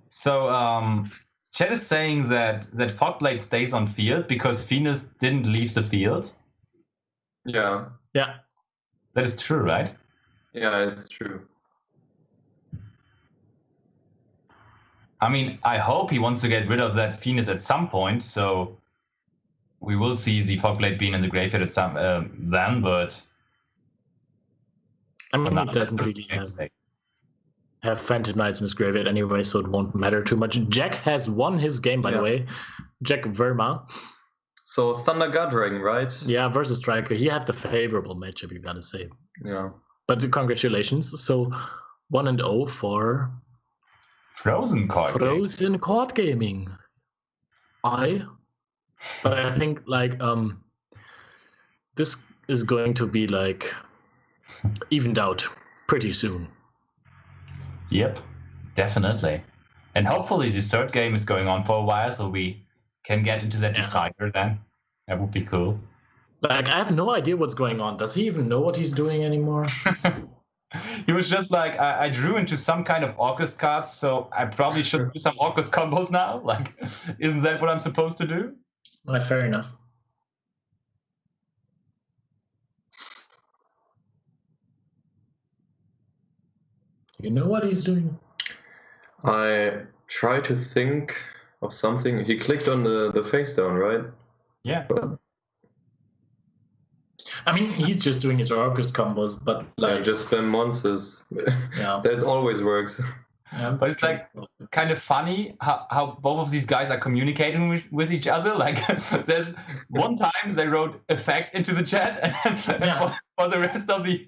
So, chat is saying that Fogblade stays on field because Venus didn't leave the field. Yeah. Yeah. That is true, right? Yeah, it's true. I mean, I hope he wants to get rid of that Venus at some point, so we will see the Fogblade being in the graveyard at some then, but... I mean, he doesn't really have Phantom Knights in his graveyard anyway, so it won't matter too much. Jack has won his game, by the way. Jack Verma. So, Thunder God Dragon, right? Yeah, versus Striker. He had the favorable matchup, you gotta say. Yeah. But congratulations. So, 1-0 for... Frozen Court Gaming. But I think, like, this is going to be, like, evened out pretty soon. Yep, definitely. And hopefully this third game is going on for a while, so we can get into that decider then. That would be cool. Like, I have no idea what's going on. Does he even know what he's doing anymore? He was just like, I drew into some kind of Orcust cards, so I probably should do some Orcust combos now. Like, isn't that what I'm supposed to do? Well, fair enough. You know what he's doing? I try to think of something. He clicked on the face down, right? Yeah. I mean, he's just doing his Orcust combos, but like... Yeah, just spam monsters. Yeah. That always works. Yeah, but it's like kind of funny how both of these guys are communicating with each other. Like, there's one time they wrote effect into the chat, and for the rest of the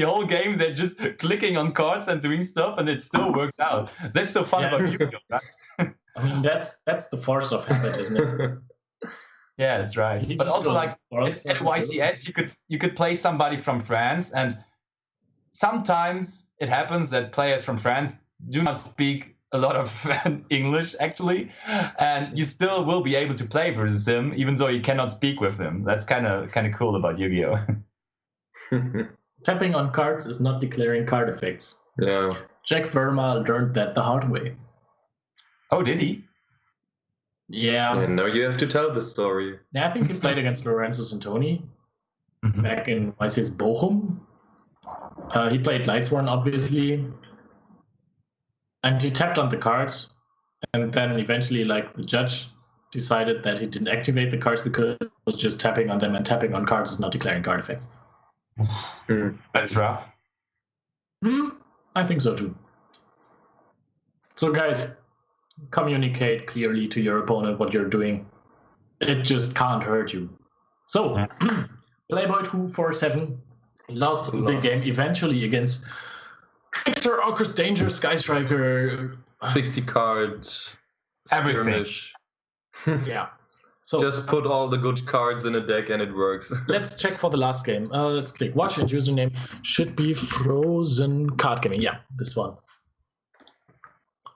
whole game, they're just clicking on cards and doing stuff, and it still works out. That's so fun about Yu-Gi-Oh! Right? I mean, that's the force of habit, isn't it? Yeah, that's right. But also, like at YCS, you could play somebody from France, and sometimes it happens that players from France do not speak a lot of English, actually, and you still will be able to play versus him, even though you cannot speak with him. That's kind of cool about Yu-Gi-Oh! Tapping on cards is not declaring card effects. Yeah. Jack Verma learned that the hard way. Oh, did he? Yeah. And now you have to tell the story. Yeah, I think he played against Lorenzo Santoni back in YCS Bochum. He played Lightsworn, obviously. And he tapped on the cards, and then eventually, like, the judge decided that he didn't activate the cards because it was just tapping on them, and tapping on cards is not declaring card effects. That's rough. I think so too. So guys, communicate clearly to your opponent what you're doing. It just can't hurt you. So, Playboy247 lost the game eventually against Trickster, Orcus, Danger, Sky Striker. 60 cards. Skirmish. Yeah. So just put all the good cards in a deck and it works. Let's check for the last game. Let's click watch, and username should be Frozen Card Gaming. Yeah, this one.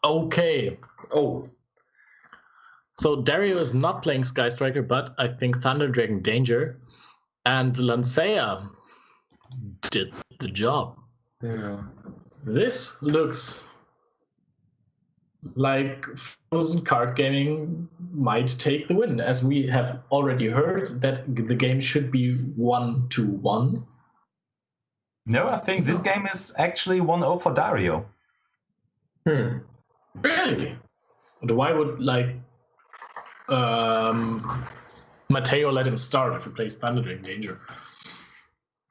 Okay. Oh. So Dario is not playing Sky Striker, but I think Thunder Dragon Danger and Lancea did the job. Yeah. This looks like Frozen Card Gaming might take the win, as we have already heard that the game should be 1-1. No, I think this game is actually 1-0 for Dario. Really? But why would Matteo let him start if he plays Thunder Dragon Danger?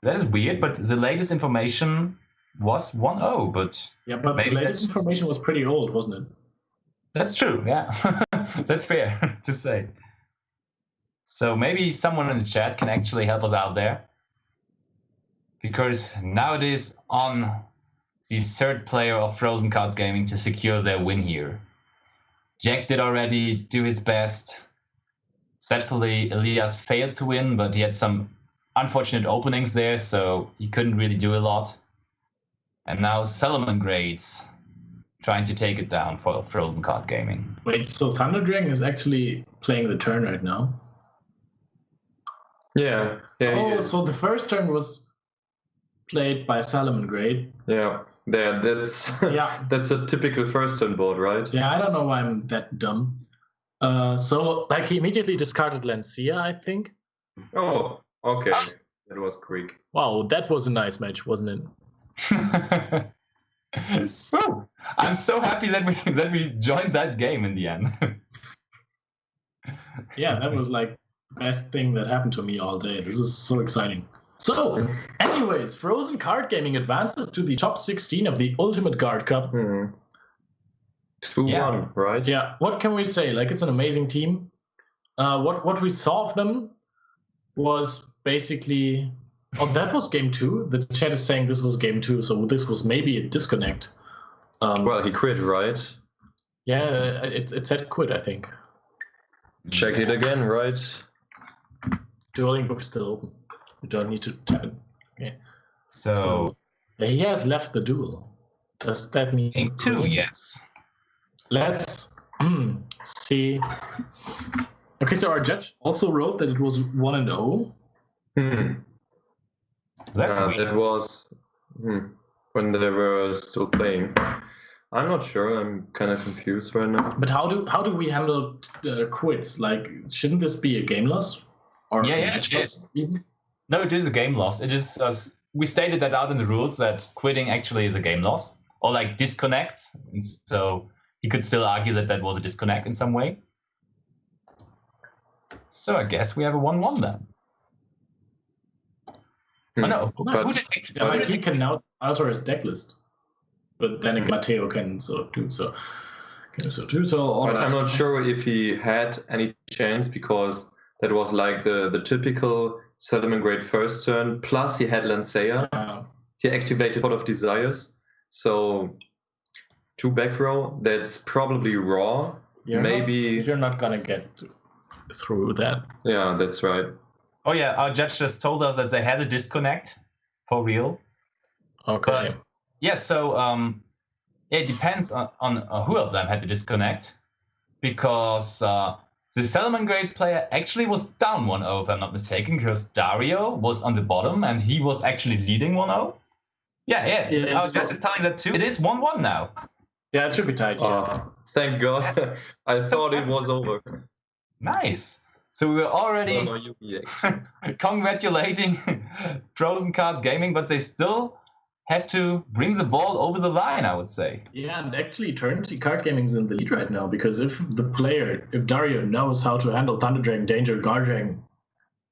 That is weird, but the latest information was 1-0, but yeah, but the latest information was pretty old, wasn't it? That's true, yeah. That's fair to say. So maybe someone in the chat can actually help us out there. Because now it is on the third player of Frozen Card Gaming to secure their win here. Jack did already do his best. Sadly, Elias failed to win, but he had some unfortunate openings there, so he couldn't really do a lot. And now Solomon Grades trying to take it down for Frozen Card Gaming. Wait, so Thunder Dragon is actually playing the turn right now? Yeah. Oh, so the first turn was played by Salomon Grade. Yeah. That's that's a typical first turn board, right? Yeah, I don't know why I'm that dumb. So he immediately discarded Lancea, I think. Oh, okay. That was quick. Wow, that was a nice match, wasn't it? Woo! I'm so happy that we joined that game in the end. Yeah, that was the best thing that happened to me all day. This is so exciting. So, anyways, Frozen Card Gaming advances to the top 16 of the Ultimate Guard Cup. 2-1, right? Yeah, what can we say? It's an amazing team. What we saw of them was basically... Oh, that was game 2? The chat is saying this was game 2, so this was maybe a disconnect. Well, he quit, right? Yeah, it said quit, I think. Check it again, right? Dueling book still open. You don't need to tap it. Okay. So he has left the duel. Does that mean game 2? Yes. Let's see. Okay, so our judge also wrote that it was 1-0. That's weird. That was when they were still playing. I'm not sure. I'm kind of confused right now. But how do we handle quits? Shouldn't this be a game loss? Or it is. No, it is a game loss. It is. We stated that out in the rules that quitting actually is a game loss, or disconnect. And so he could still argue that that was a disconnect in some way. So I guess we have a 1-1 then. Oh no! He can now alter his deck list, but then again, Matteo can do so. But I'm not sure if he had any chance, because that was the typical Solomon Grade first turn. Plus he had Lancea. He activated Pot of Desires. So 2 back row. That's probably raw. You're not gonna get through that. Yeah, that's right. Oh yeah, our judge just told us that they had a disconnect for real. Okay. But, yeah, so it depends on who of them had the disconnect, because the Solomon Grade player actually was down 1-0, if I'm not mistaken, because Dario was on the bottom and he was actually leading 1-0. Yeah, our judge is telling that too. It is 1-1 now. Yeah, it should be tight. Yeah. Thank God. I thought it was over. Nice. So we were already congratulating Frozen Card Gaming, but they still have to bring the ball over the line, I would say. Yeah, and actually, Eternity Card Gaming's in the lead right now because if Dario knows how to handle Thunder Dragon, Danger, Guard Dragon,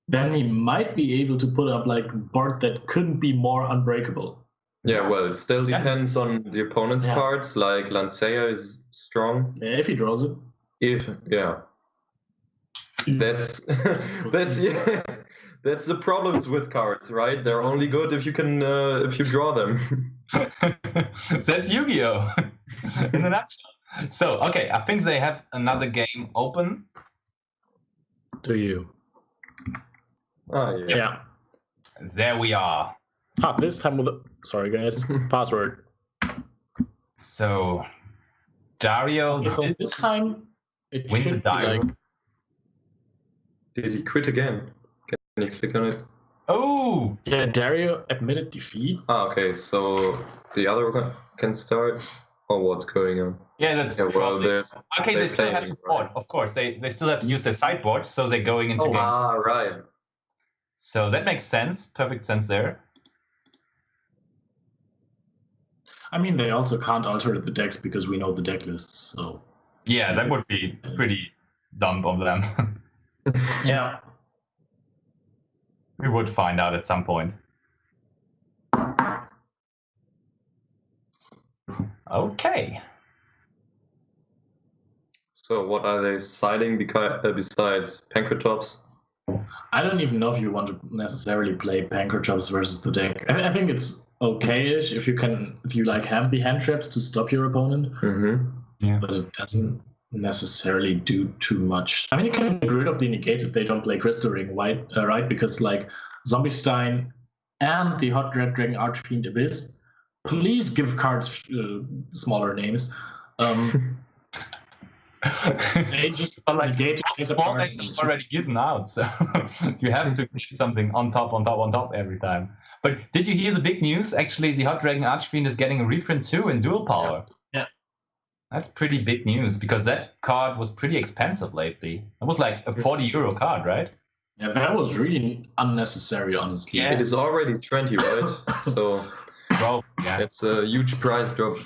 then he might be able to put up like a board that couldn't be more unbreakable. Yeah, well, it still depends on the opponent's cards. Like Lancea is strong. Yeah, if he draws it. That's that's the problems with cards, right? They're only good if you can if you draw them. That's Yu-Gi-Oh! In a nutshell. So, okay, I think they have another game open. Do you? Oh, Yeah. There we are. This time with sorry guys, password. So, Dario. So this time it wins the should be die. like. Did he quit again? Can you click on it? Oh! Yeah, Dario admitted defeat. Okay, so the other one can start. Or what's going on? Yeah, that's well, okay. They still have to board, of course. They still have to use their sideboard, so they're going into games. Ah, right. So that makes sense. Perfect sense there. I mean, they also can't alter the decks because we know the deck lists. So yeah, that would be pretty dumb of them. Yeah. We would find out at some point. Okay. So what are they siding besides Pankratops? I don't even know if you want to necessarily play Pankratops versus the deck. I think it's okay-ish if you like have the hand traps to stop your opponent. Mm-hmm. Yeah. But it doesn't necessarily do too much. I mean, you can get rid of the negates if they don't play Crystal Ring, right? Because like Zombie Stein and the Hot Red Dragon Archfiend Abyss, please give cards smaller names. They just negate small names is already given out, so you have to get something on top every time. But did you hear the big news? Actually, the Hot Dragon Archfiend is getting a reprint too in dual power. Yeah. That's pretty big news because that card was pretty expensive lately. It was like a 40 euro card, right? Yeah, that was really unnecessary, honestly. Yeah. It is already 20, right? So yeah, it's a huge price drop.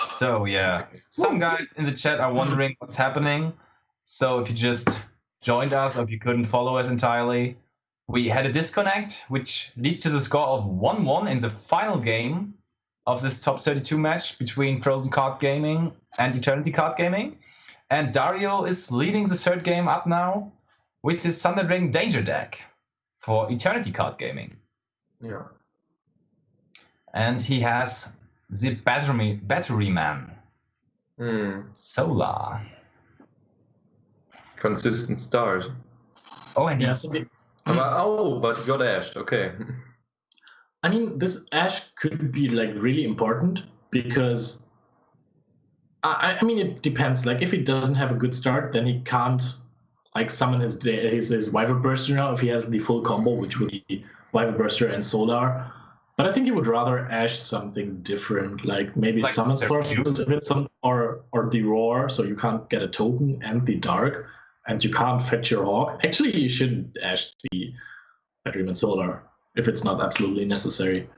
So yeah, some guys in the chat are wondering what's happening. So if you just joined us or if you couldn't follow us entirely, we had a disconnect, which led to the score of 1-1 in the final game of this top 32 match between Frozen Card Gaming and Eternity Card Gaming. And Dario is leading the third game up now with his Thunder Dragon Danger deck for Eternity Card Gaming. Yeah. And he has the Battery Man. Solar. Consistent start. Oh, and Yeah, but he got ashed. Okay. I mean, this Ash could be like really important because I mean, it depends. Like, if he doesn't have a good start, then he can't like summon his Wyver Burster now if he has the full combo, which would be Wyver Burster and Solar. But I think he would rather Ash something different, like maybe like Summon Source or the Roar, so you can't get a token and the Dark, and you can't fetch your Hawk. Actually, you shouldn't Ash the Batteryman Solar if it's not absolutely necessary.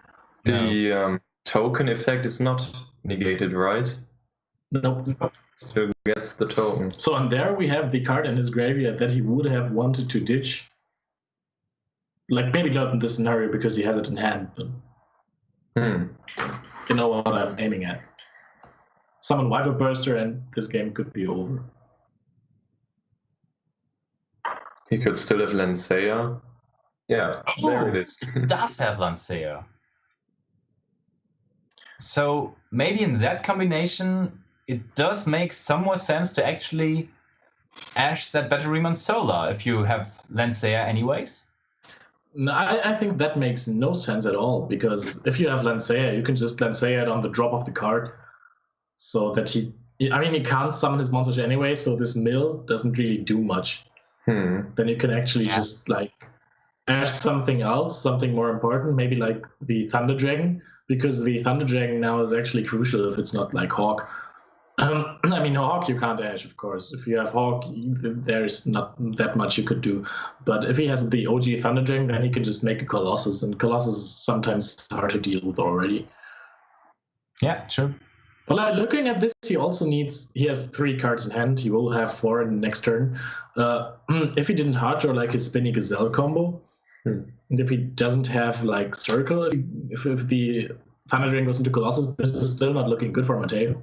The token effect is not negated, right? Nope. Still gets the token. So on there we have the card in his graveyard that he would have wanted to ditch. Like, maybe not in this scenario because he has it in hand, but you know what I'm aiming at. Summon Wyver Burster and this game could be over. He could still have Lancea. Yeah, there it is. Does have Lancea. So maybe in that combination, it does make some more sense to actually Ash that Batteryman Solar if you have Lancea anyways. No, I think that makes no sense at all, because if you have Lancea, you can just Lancea it on the drop of the card, so that he can't summon his monsters anyway, so this mill doesn't really do much. Then you can actually just like Ash something else, something more important, maybe like the Thunder Dragon, because the Thunder Dragon now is actually crucial if it's not like Hawk. I mean, Hawk you can't dash, of course. If you have Hawk, there's not that much you could do. But if he has the OG Thunderdring, then he can just make a Colossus, and Colossus is sometimes hard to deal with already. Yeah, true. But like, looking at this, he has 3 cards in hand. He will have 4 in the next turn. If he didn't hard draw like his Spinny Gazelle combo, and if he doesn't have like Circle, if the Thunderdring goes into Colossus, this is still not looking good for Mateo.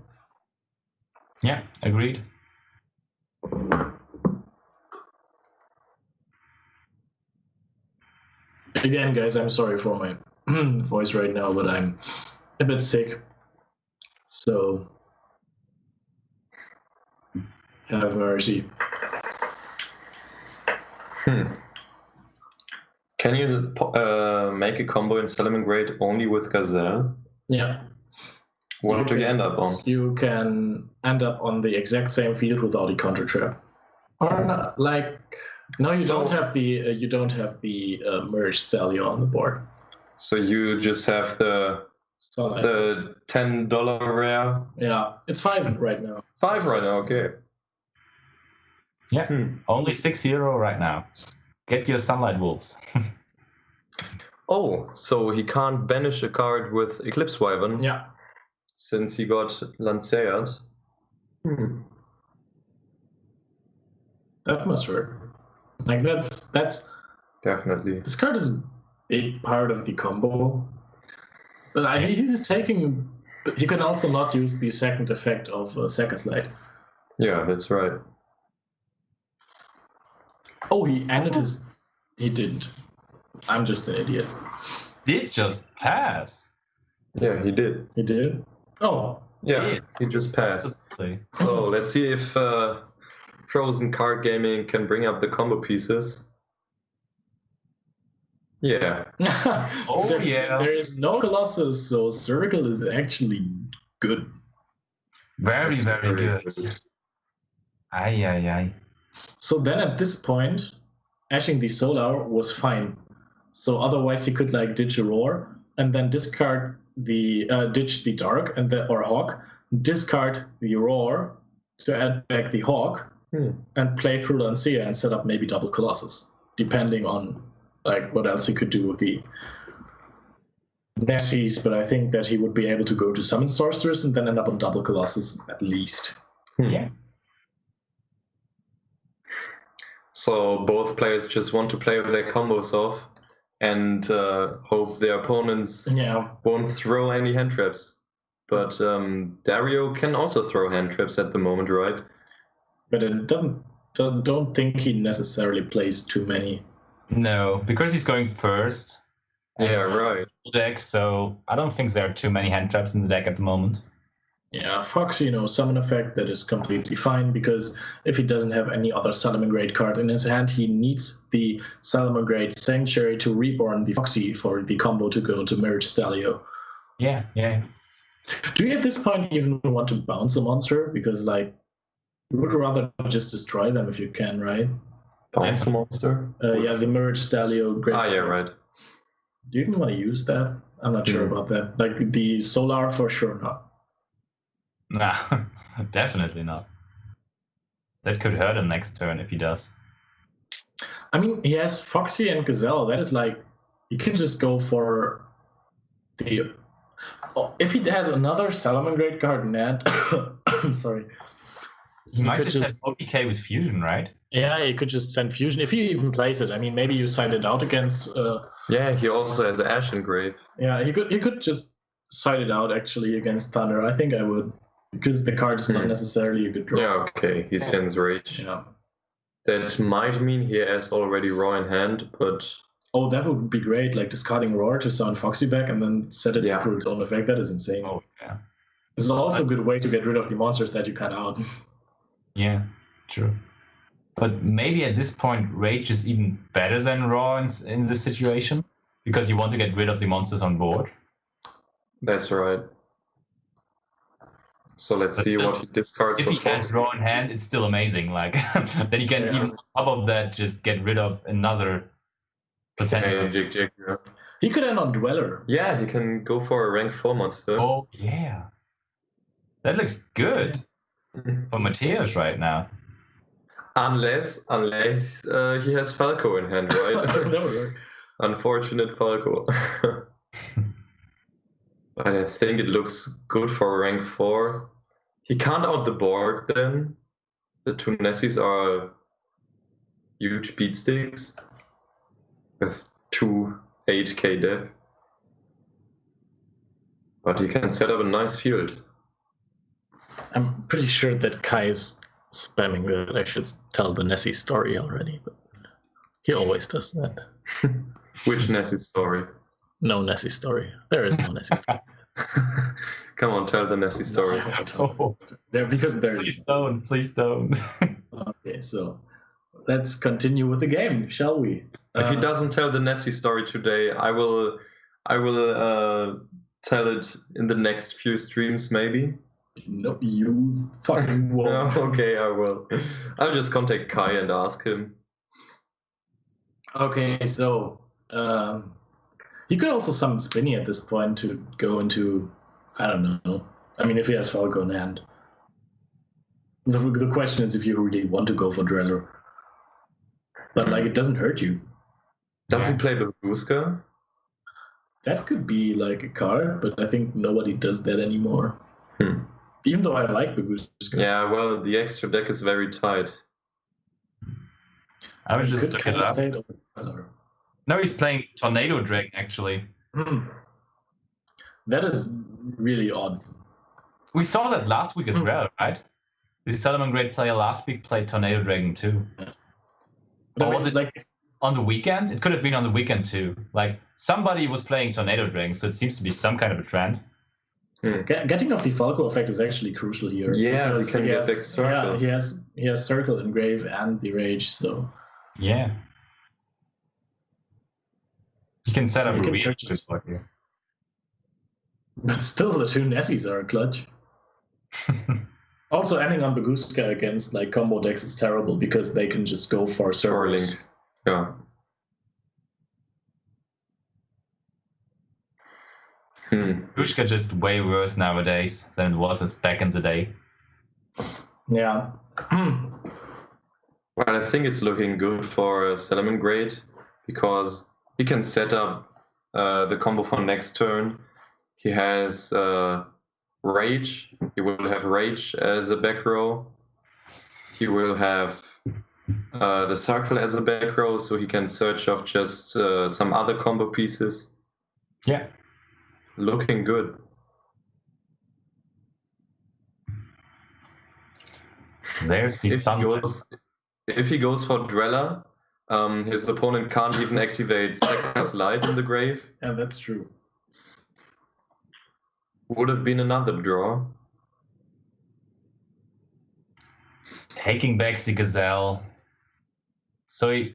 Yeah, agreed. Again, guys, I'm sorry for my voice right now, but I'm a bit sick. So, have mercy. Can you make a combo in Salamangreat only with Gazelle? Yeah. What do you end up on? You can end up on the exact same field without the counter trap. Or not, like, no, you don't have the merged Salio on the board. So you just have the $10 rare. Yeah, it's 5 right now. 5 right now, okay. Yeah, only 6-0 right now. Get your Sunlight Wolves. Oh, so he can't banish a card with Eclipse Wyvern. Yeah. Since he got Lancead. That must hurt. Like that's definitely. This card is a big part of the combo. But he's taking. But he can also not use the second effect of Saga Slide. Yeah, that's right. Oh, he ended his. He didn't. I'm just an idiot. Did just pass. Yeah, he did. He did? Oh. Yeah, he just passed. So let's see if Frozen Card Gaming can bring up the combo pieces. Yeah. There is no Colossus, so Circle is actually good. Very, very good. Aye. So then at this point, ashing the Solar was fine. So otherwise he could like ditch a Roar and then discard the ditch the Dark and or Hawk, discard the Roar to add back the Hawk and play through Lancia and set up maybe double Colossus, depending on like what else he could do with the Nessies. But I think that he would be able to go to Summon Sorceress and then end up on double Colossus at least. Yeah. So both players just want to play with their combos off and hope their opponents won't throw any hand traps. But Dario can also throw hand traps at the moment, right? But I don't think he necessarily plays too many. No, because he's going first. Yeah, right. Deck, so I don't think there are too many hand traps in the deck at the moment. Yeah, Foxy, summon effect, that is completely fine, because if he doesn't have any other Salamangreat card in his hand, he needs the Salamangreat Sanctuary to reborn the Foxy for the combo to go to Merge Stalio. Yeah. Do you at this point even want to bounce a monster? Because, like, you would rather just destroy them if you can, right? Bounce a monster? Yeah, the Merge Stalio. Yeah, right. Do you even want to use that? I'm not sure about that. Like, the Solar, for sure not. Nah, definitely not. That could hurt him next turn if he does. I mean, he has Foxy and Gazelle. That is like, he can just go for the... Oh, if he has another Salamangreat card in hand, I'm sorry. He might just have OPK with Fusion, right? Yeah, he could just send Fusion. If he even plays it. I mean, maybe you side it out against... Yeah, he also has Ash Engrave. Yeah, he could just side it out, actually, against Thunder. I think I would. Because the card is not necessarily a good draw. Yeah, okay. He sends Rage. Yeah. That might mean he has already Raw in hand, but... Oh, that would be great. Like discarding Roar to sound Foxy back and then set it through its own effect. That is insane. Oh, yeah. This is also a good way to get rid of the monsters that you can out. Yeah, true. But maybe at this point, Rage is even better than Raw in this situation, because you want to get rid of the monsters on board. That's right. So let's see what he discards. If he has Raw in hand, it's still amazing. Like then he can even on top of that just get rid of another potential. He could end on Dweller. Yeah, he can go for a rank 4 monster. Oh yeah, that looks good. for Mateus right now. Unless he has Falco in hand, right? No. Unfortunate Falco. But I think it looks good for rank 4. He can't out the board then. The two Nessies are huge beatsticks with 2 8k def. But he can set up a nice field. I'm pretty sure that Kai is spamming that I should tell the Nessie story already, but he always does that. Which Nessie story? No Nessie story. There is no Nessie story. Come on, tell the Nessie story. There, because there is. Please don't. Okay, so let's continue with the game, shall we? If he doesn't tell the Nessie story today, I will tell it in the next few streams, maybe. No, you fucking won't. Okay, I will. I'll just contact Kai and ask him. Okay, so you could also summon Spinny at this point to go into, I don't know. I mean, if he has Falco in hand. The question is if you really want to go for Dreller. But like, it doesn't hurt you. Does he play Babushka? That could be like a card, but I think nobody does that anymore. Even though I like Babushka. Yeah, well, the extra deck is very tight. I was just looking it up. No, he's playing Tornado Dragon, actually. That is really odd. We saw that last week as well, right? The Salomon Great player last week played Tornado Dragon too. Yeah. Or was it like on the weekend? It could have been on the weekend too. Like somebody was playing Tornado Dragon, so it seems to be some kind of a trend. Getting off the Falco effect is actually crucial here. Yeah, we can get back Circle. Yeah, he has Circle, Engrave, and the Rage, so... Yeah. You can set up a really search good spot here. But still, the two Nessies are a clutch. Also, ending on Babushka against like combo decks is terrible because they can just go for circles. Link. Yeah. Babushka just way worse nowadays than it was back in the day. Yeah. Well, I think it's looking good for Salomon Great because he can set up the combo for next turn. He has Rage. He will have Rage as a back row. He will have the Circle as a back row, so he can search off just some other combo pieces. Yeah. Looking good. There's the sun. If he goes for Dreller, his opponent can't even activate Sekka's Light in the grave. Yeah, that's true. Would have been another draw. Taking back the Gazelle. So he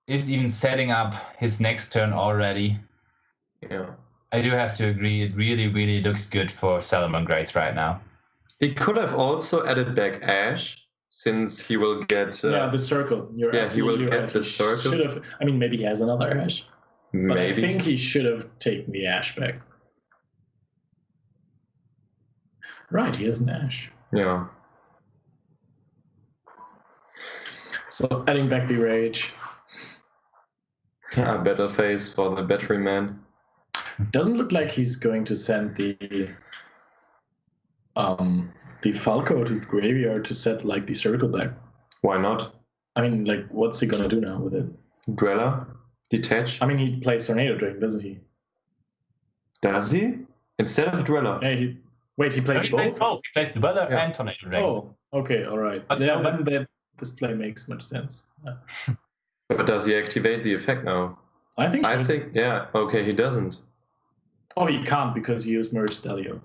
is even setting up his next turn already. Yeah. I do have to agree, it really, really looks good for Salomon Greats right now. He could have also added back Ash, since he will get... the Circle. He will get the Circle. Should have, I mean, maybe he has another Ash. But Maybe. I think he should have taken the Ash back. Right, he has an Ash. Yeah. So adding back the Rage. A better face for the Battery Man. Doesn't look like he's going to send the Falco to the graveyard to set like the Circle back. Why not? I mean, like, what's he gonna do now with it? Dreller? Detach? I mean, he plays Tornado Dragon, doesn't he? Does he? Instead of Dreller? Yeah, he plays both? He plays both. He plays Dweller and Tornado Dragon. Oh, okay, all right. But yeah, then this play makes much sense. Yeah. But does he activate the effect now? I think so. I think, yeah. Okay, he doesn't. Oh, he can't because he used Merge Stelio.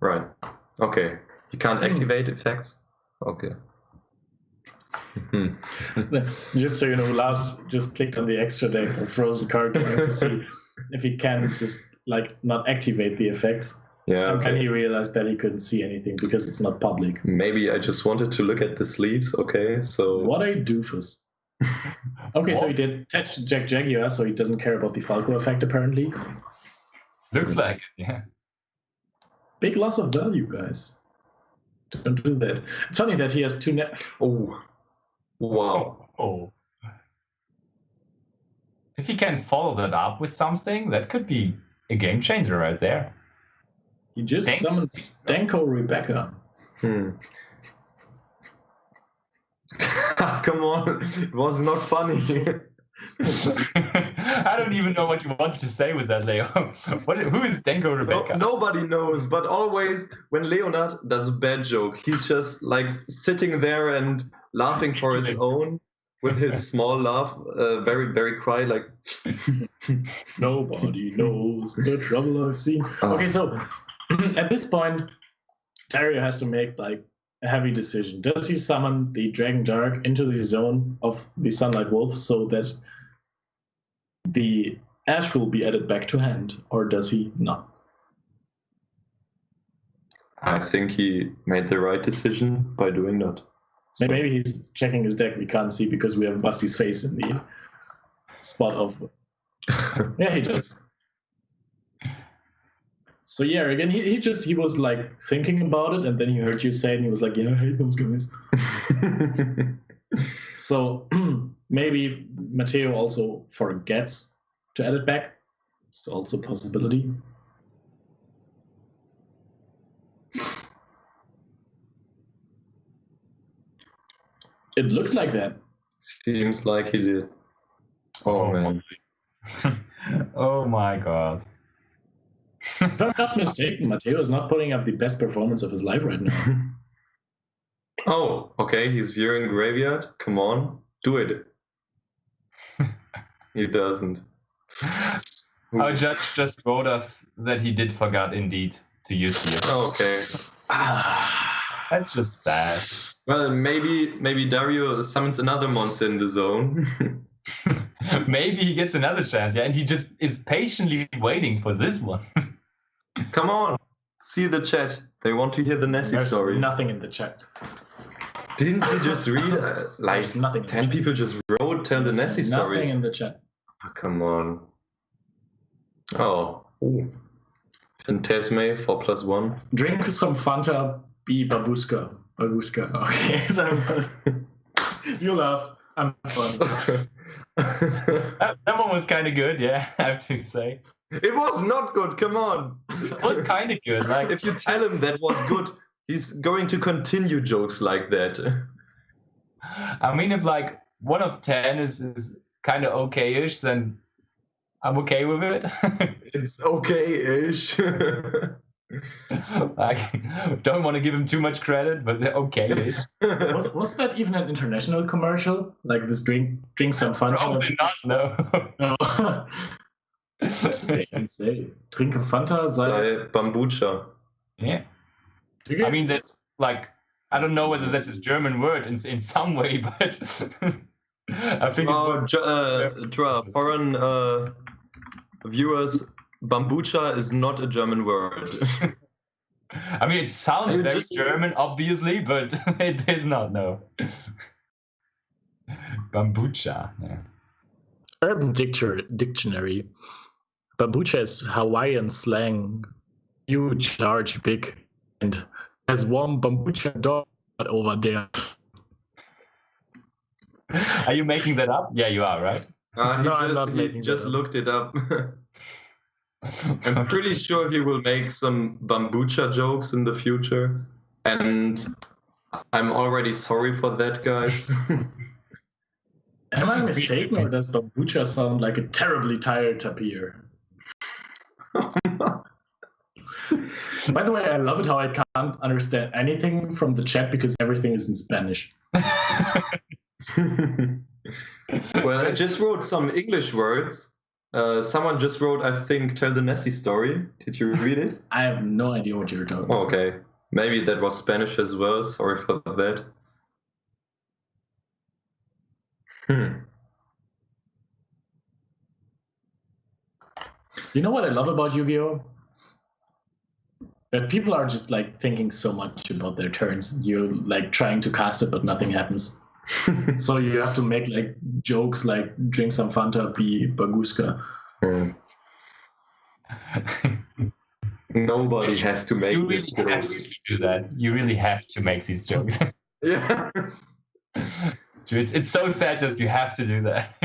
Right. Okay. You can't activate effects? Okay. Just so you know, Lars just clicked on the extra deck of Frozen Card Game to see if he can just like not activate the effects. Yeah. And then he realized that he couldn't see anything because it's not public. Maybe I just wanted to look at the sleeves. Okay, so... What a doofus. Okay, so he did touch Jack Jaguar, so he doesn't care about the Falco effect apparently. Looks like it, yeah. Big loss of value, guys. Don't do that. It's funny that he has two net. Oh, wow. Oh. If he can follow that up with something, that could be a game changer right there. He just summoned Stanko Rebecca. Come on, it was not funny. I don't even know what you wanted to say with that, Leo. Who is Stanko Rebecca? Nobody knows, but always when Leonard does a bad joke, he's just like sitting there and laughing for his own with his small laugh, very, very quiet, like. Nobody knows the trouble I've seen. Okay, so at this point, Dario has to make like a heavy decision. Does he summon the Dragon Dark into the zone of the Sunlight Wolf so that the Ash will be added back to hand, or does he not? I think he made the right decision by doing that. So. Maybe he's checking his deck. We can't see because we have Busty's face in the spot of. Yeah, he does. So yeah, again, he was like thinking about it, and then he heard you say it, and he was like, "Yeah, I hate those guys." So maybe Matteo also forgets to add it back. It's also a possibility. It looks like that. Seems like he did. Oh man. Oh my god. If I'm not mistaken, Matteo is not putting up the best performance of his life right now. Oh, okay, he's viewing Graveyard. Come on, do it. He doesn't. Our judge just wrote us that he did forget indeed to use here. Oh, okay. That's just sad. Well, maybe Dario summons another monster in the zone. Maybe he gets another chance, yeah, and he just is patiently waiting for this one. Come on, see the chat. They want to hear the Nessie story. There's nothing in the chat. Didn't you just read? Like There's nothing. 10 people just wrote tell the Nessie story. Nothing in the chat. Oh, come on. Oh. Ooh. Phantasme 4+1. Drink some Fanta, be babushka. Babushka. Okay, so you laughed. I'm fun. That one was kind of good, yeah, I have to say. It was not good, come on. It was kind of good. Like, if you tell him that was good, he's going to continue jokes like that. I mean, if like 1 of 10 is kind of okay-ish, then I'm okay with it. It's okay-ish. I don't want to give him too much credit, but they're okay-ish. Was that even an international commercial? Like this drink some Fanta? Probably not, no. No. I can say drink Fanta, sei Bambucha. Yeah. I mean, that's like, I don't know whether that's a German word in some way, but I think it was. To our foreign viewers, Bambucha is not a German word. I mean, it sounds very German, obviously, but it is not, no. Bambucha, yeah. Urban Dictionary. Bambucha is Hawaiian slang, huge, large, big, and has warm bambucha dog over there. Are you making that up? Yeah, you are, right? No, I'm not making He just looked it up. I'm pretty sure he will make some bambucha jokes in the future, and I'm already sorry for that, guys. Am I mistaken, or does bambucha sound like a terribly tired tapir? By the way, I love it how I can't understand anything from the chat because everything is in Spanish. Well, I just wrote some English words. Someone just wrote, I think, tell the Nessie story. Did you read it? I have no idea what you're talking about. Okay. Maybe that was Spanish as well. Sorry for that. You know what I love about Yu-Gi-Oh? That people are just like thinking so much about their turns. You're like trying to cast it, but nothing happens. So you have to make like jokes like drink some Fanta, be Baguska. Nobody has to make You really this have jokes. to do that. You really have to make these jokes. Yeah. It's so sad that you have to do that.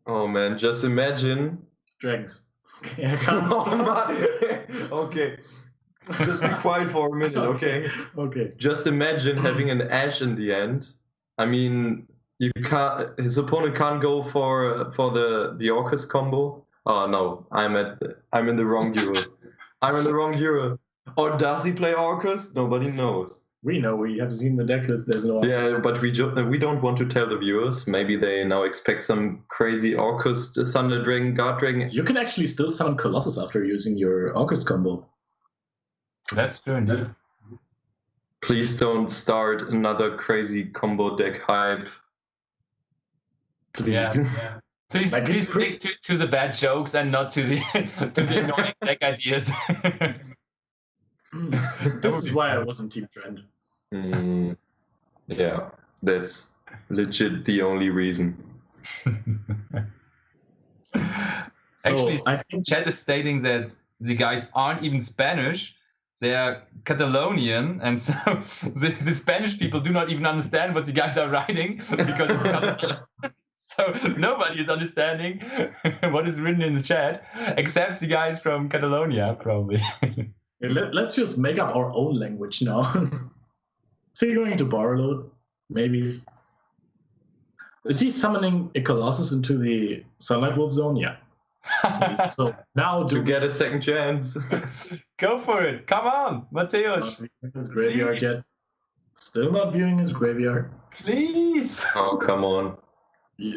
Oh man, just imagine. Dragons. Okay, I can't Oh, stop. okay. Just be quiet for a minute, okay? Okay. Just imagine having an Ash in the end. I mean, you can't. His opponent can't go for the Orcus combo. Oh no, I'm in the wrong duel. I'm in the wrong duel. Or does he play Orcus? Nobody knows. We know, we have seen the deck list. There's no. Yeah, but we don't want to tell the viewers. Maybe they now expect some crazy Orcus, Thunder Dragon, Guard Dragon. You can actually still summon Colossus after using your August combo. That's true indeed. Please don't start another crazy combo deck hype. Please. Yeah. Please stick to the bad jokes and not to the annoying deck ideas. This is why I was in Team Trend. Yeah, that's legit the only reason. Actually, I think chat is stating that the guys aren't even Spanish. They're Catalonian, and so the Spanish people do not even understand what the guys are writing because of Catalan. So nobody is understanding what is written in the chat, except the guys from Catalonia, probably. let's just make up our own language now. Is he going into Barload? Maybe. Is he summoning a Colossus into the Sunlight Wolf zone? Yeah. So now to get a second chance. Go for it. Come on, Mateus. His graveyard yet. Still not viewing his graveyard. Please. Oh, come on.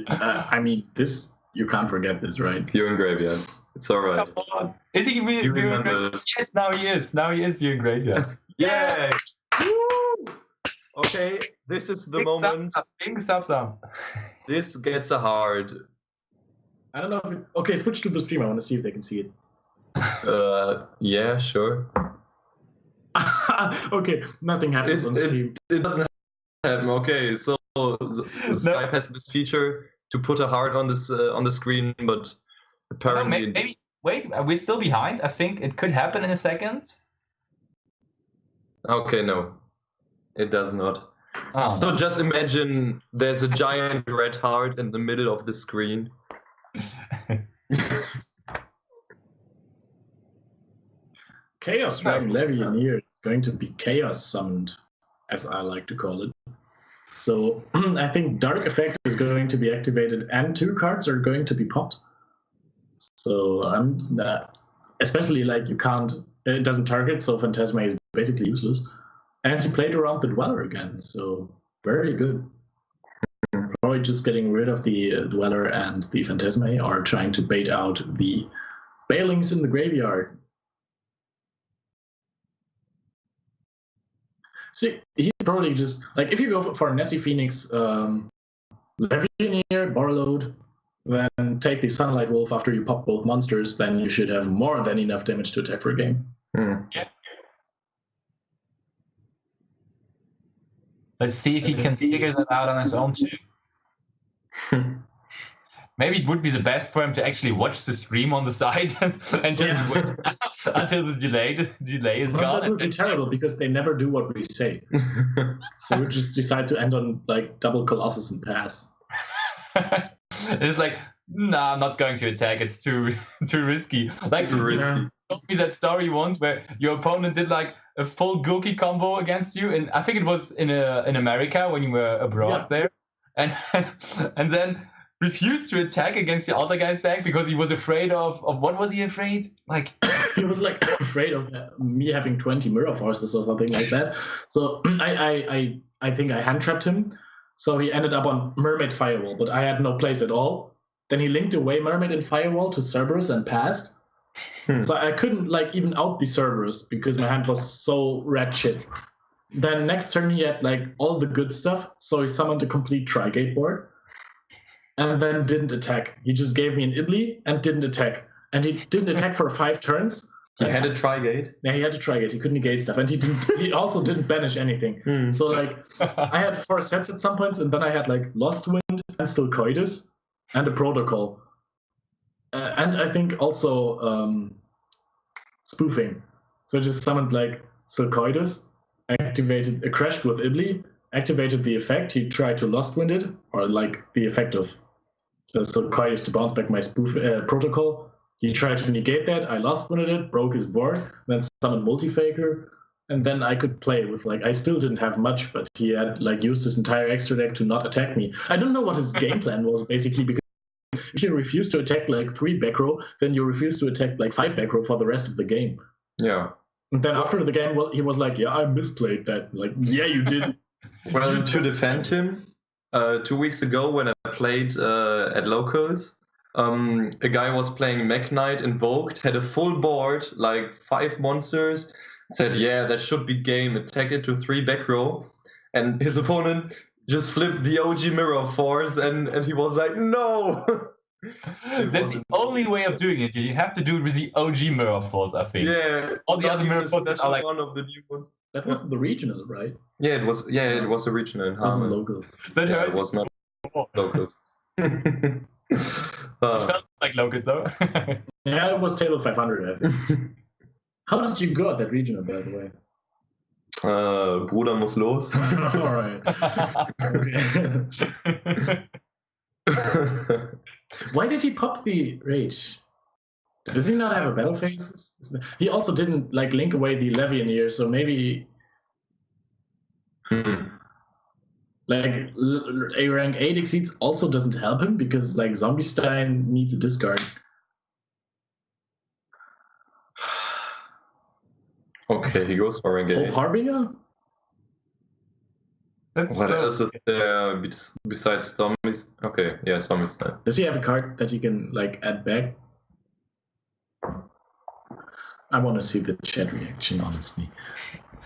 I mean, this, you can't forget this, right? Viewing graveyard. It's all right. Come on. Is he viewing graveyard? Yes, now he is. Now he is viewing graveyard. Yay! Woo! Okay, this is the Big moment. Big subs up. This gets a hard. I don't know if okay, switch to the stream. I want to see if they can see it. Yeah, sure. Okay, nothing happens on stream. It doesn't happen. Okay, so Skype has this feature to put a heart on the screen, but apparently maybe wait, we're still behind. I think it could happen in a second. Okay, no, it does not. Oh, So just imagine there's a giant red heart in the middle of the screen. Chaos Dragon Legionnaire is going to be chaos summoned, as I like to call it. So I think Dark Effect is going to be activated and 2 cards are going to be popped. So especially like you can't, it doesn't target, so Phantasma is basically useless. And he played around the Dweller again, so very good. Probably just getting rid of the Dweller and the Phantasma, or trying to bait out the Bailings in the graveyard. See, he's probably just, like, if you go for Nessie Phoenix, Legionnaire, Barload, then take the Sunlight Wolf after you pop both monsters, then you should have more than enough damage to attack for a game. yeah. Let's see if he can figure that out on his own too. Maybe it would be the best for him to actually watch the stream on the side and just wait until the delay is gone. That would be terrible because they never do what we say. So we just decide to end on like double Colossus and pass. It's like, nah, I'm not going to attack. It's too risky. Like, Too risky. you told me that story once where your opponent did like a full Goki combo against you, and I think it was in America when you were abroad there, and then refused to attack against the other guy's deck because he was afraid of what was he afraid? Like he was like afraid of me having 20 mirror forces or something like that. So I think I hand trapped him. So he ended up on Mermaid Firewall, but I had no place at all. Then he linked away Mermaid and Firewall to Cerberus and passed. So I couldn't like even out the Cerberus because my hand was so red shit. Then next turn he had like all the good stuff, so he summoned a complete Tri-Gate board. And then didn't attack. He just gave me an Ibli and didn't attack. And he didn't attack for 5 turns. He had a Tri-Gate? Yeah, he had a Tri-Gate. He couldn't negate stuff. And he also didn't banish anything. So like I had 4 sets at some points, and then I had like Lost Wind, Lost-Wind and Silcoidus and a Protocol. And I think also Spoofing. So I just summoned like Silcoidus, activated, crashed with Ibli, activated the effect. He tried to Lost-Wind it, or like the effect of Silcoidus to bounce back my spoof Protocol. He tried to negate that. I Lost-Winded it, broke his board, then summoned Multifaker, and then I could play with like, I still didn't have much, but he had like used his entire extra deck to not attack me. I don't know what his game plan was basically, because if you refuse to attack like 3 back row, then you refuse to attack like 5 back row for the rest of the game. Yeah. And then after the game, well, he was like, yeah, I misplayed that. Like, yeah, you did. Well, to defend him, 2 weeks ago when I played at locals, a guy was playing Mech Knight Invoked, had a full board, like 5 monsters, said, yeah, that should be game, attacked it to 3 back row, and his opponent just flipped the OG Mirror Force, and he was like, no! That's the only way of doing it. You have to do it with the OG Mirror Force, I think. Yeah. All the other Mirror Forces are like one of the new ones. That was the regional, right? Yeah, it was. Yeah, it was a regional in It wasn't Harman. locals. That Yeah, hurts. it was not locals. It felt like locals though. Yeah, it was table 500, I think. How did you go at that regional, by the way? Bruder muss los. All right. Okay. Why did he pop the rage? Does he not have a battle phase? He also didn't like link away the Levianeer, so maybe like a rank 8 exceeds also doesn't help him because like Zombie Stein needs a discard. Okay, he goes for rank 8. Hope Harbinger? That's What so else is there besides zombies? Okay, yeah, zombies. Does he have a card that he can like add back? I want to see the chat reaction, honestly.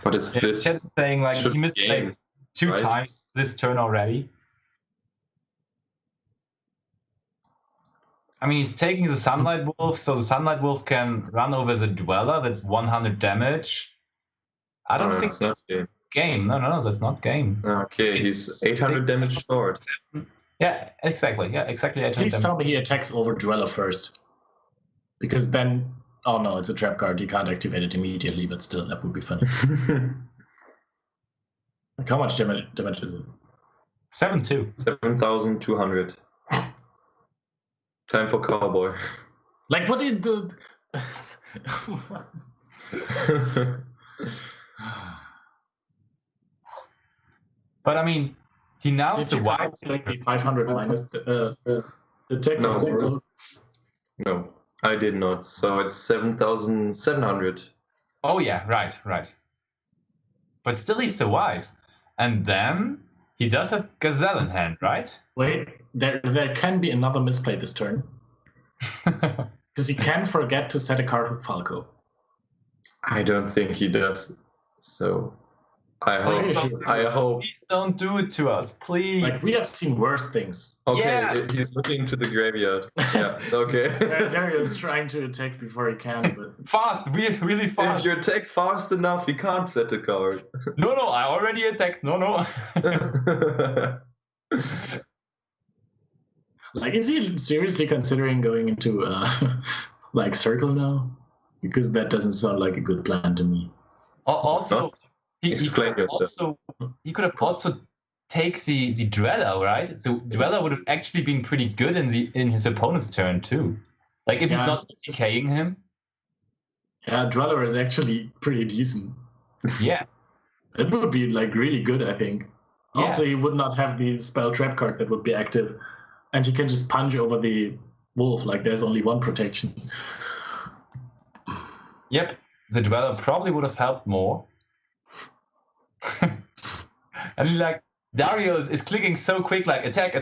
What is this? Chat's saying like Should he be misplayed game, 2 right? times this turn already. I mean, he's taking the Sunlight Wolf, so the Sunlight Wolf can run over the Dweller. That's 100 damage. I don't think it's not game. game. No, that's not game. Okay, he's 800 damage short. Yeah, exactly. Yeah, exactly 800 Please damage. tell me he attacks over Dweller first. Because then, oh no, it's a trap card. He can't activate it immediately, but still, that would be funny. Like, how much damage is it? 7-2. 7,200. Time for cowboy. Like, what did the... But I mean, he now Did you survives. like the 500 minus the tech No. from zero? No, I did not. So it's 7,700. Oh yeah, right. But still, he survives, and then he does have Gazelle in hand, right? Wait, there can be another misplay this turn. Because he can forget to set a card with Falco. I don't think he does. So I Please hope. Please don't do it to us, please. Like, we have seen worse things. Okay, Yeah. he's looking to the graveyard. Yeah, okay. Dario is trying to attack before he can, but... Fast, really If fast. you attack fast enough, you can't set a card. No, I already attacked. No. Like, is he seriously considering going into, like, Circle now? Because that doesn't sound like a good plan to me. Also, he Explain could have yourself. he could have also take the Dweller, right? So Dweller would have actually been pretty good in his opponent's turn too. Like if he's Yeah. not decaying him. Yeah, Dweller is actually pretty decent. Yeah. It would be, like, really good, I think. Also, he Yes. would not have the spell trap card that would be active. And he can just punch over the wolf, like there's only one protection. Yep. The Dweller probably would have helped more. And like Dario is clicking so quick, like attack.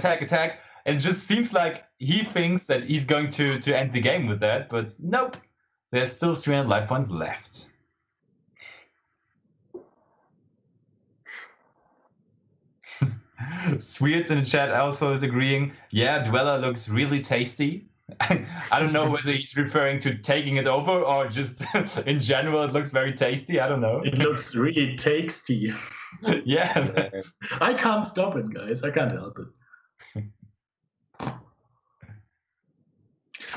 And it just seems like he thinks that he's going to end the game with that, but nope. There's still 300 life points left. Sweets in the chat also is agreeing. Yeah, Dweller looks really tasty. I don't know whether he's referring to taking it over or just in general it looks very tasty. I don't know. It looks really tasty. Yeah. I can't stop it, guys. I can't help it.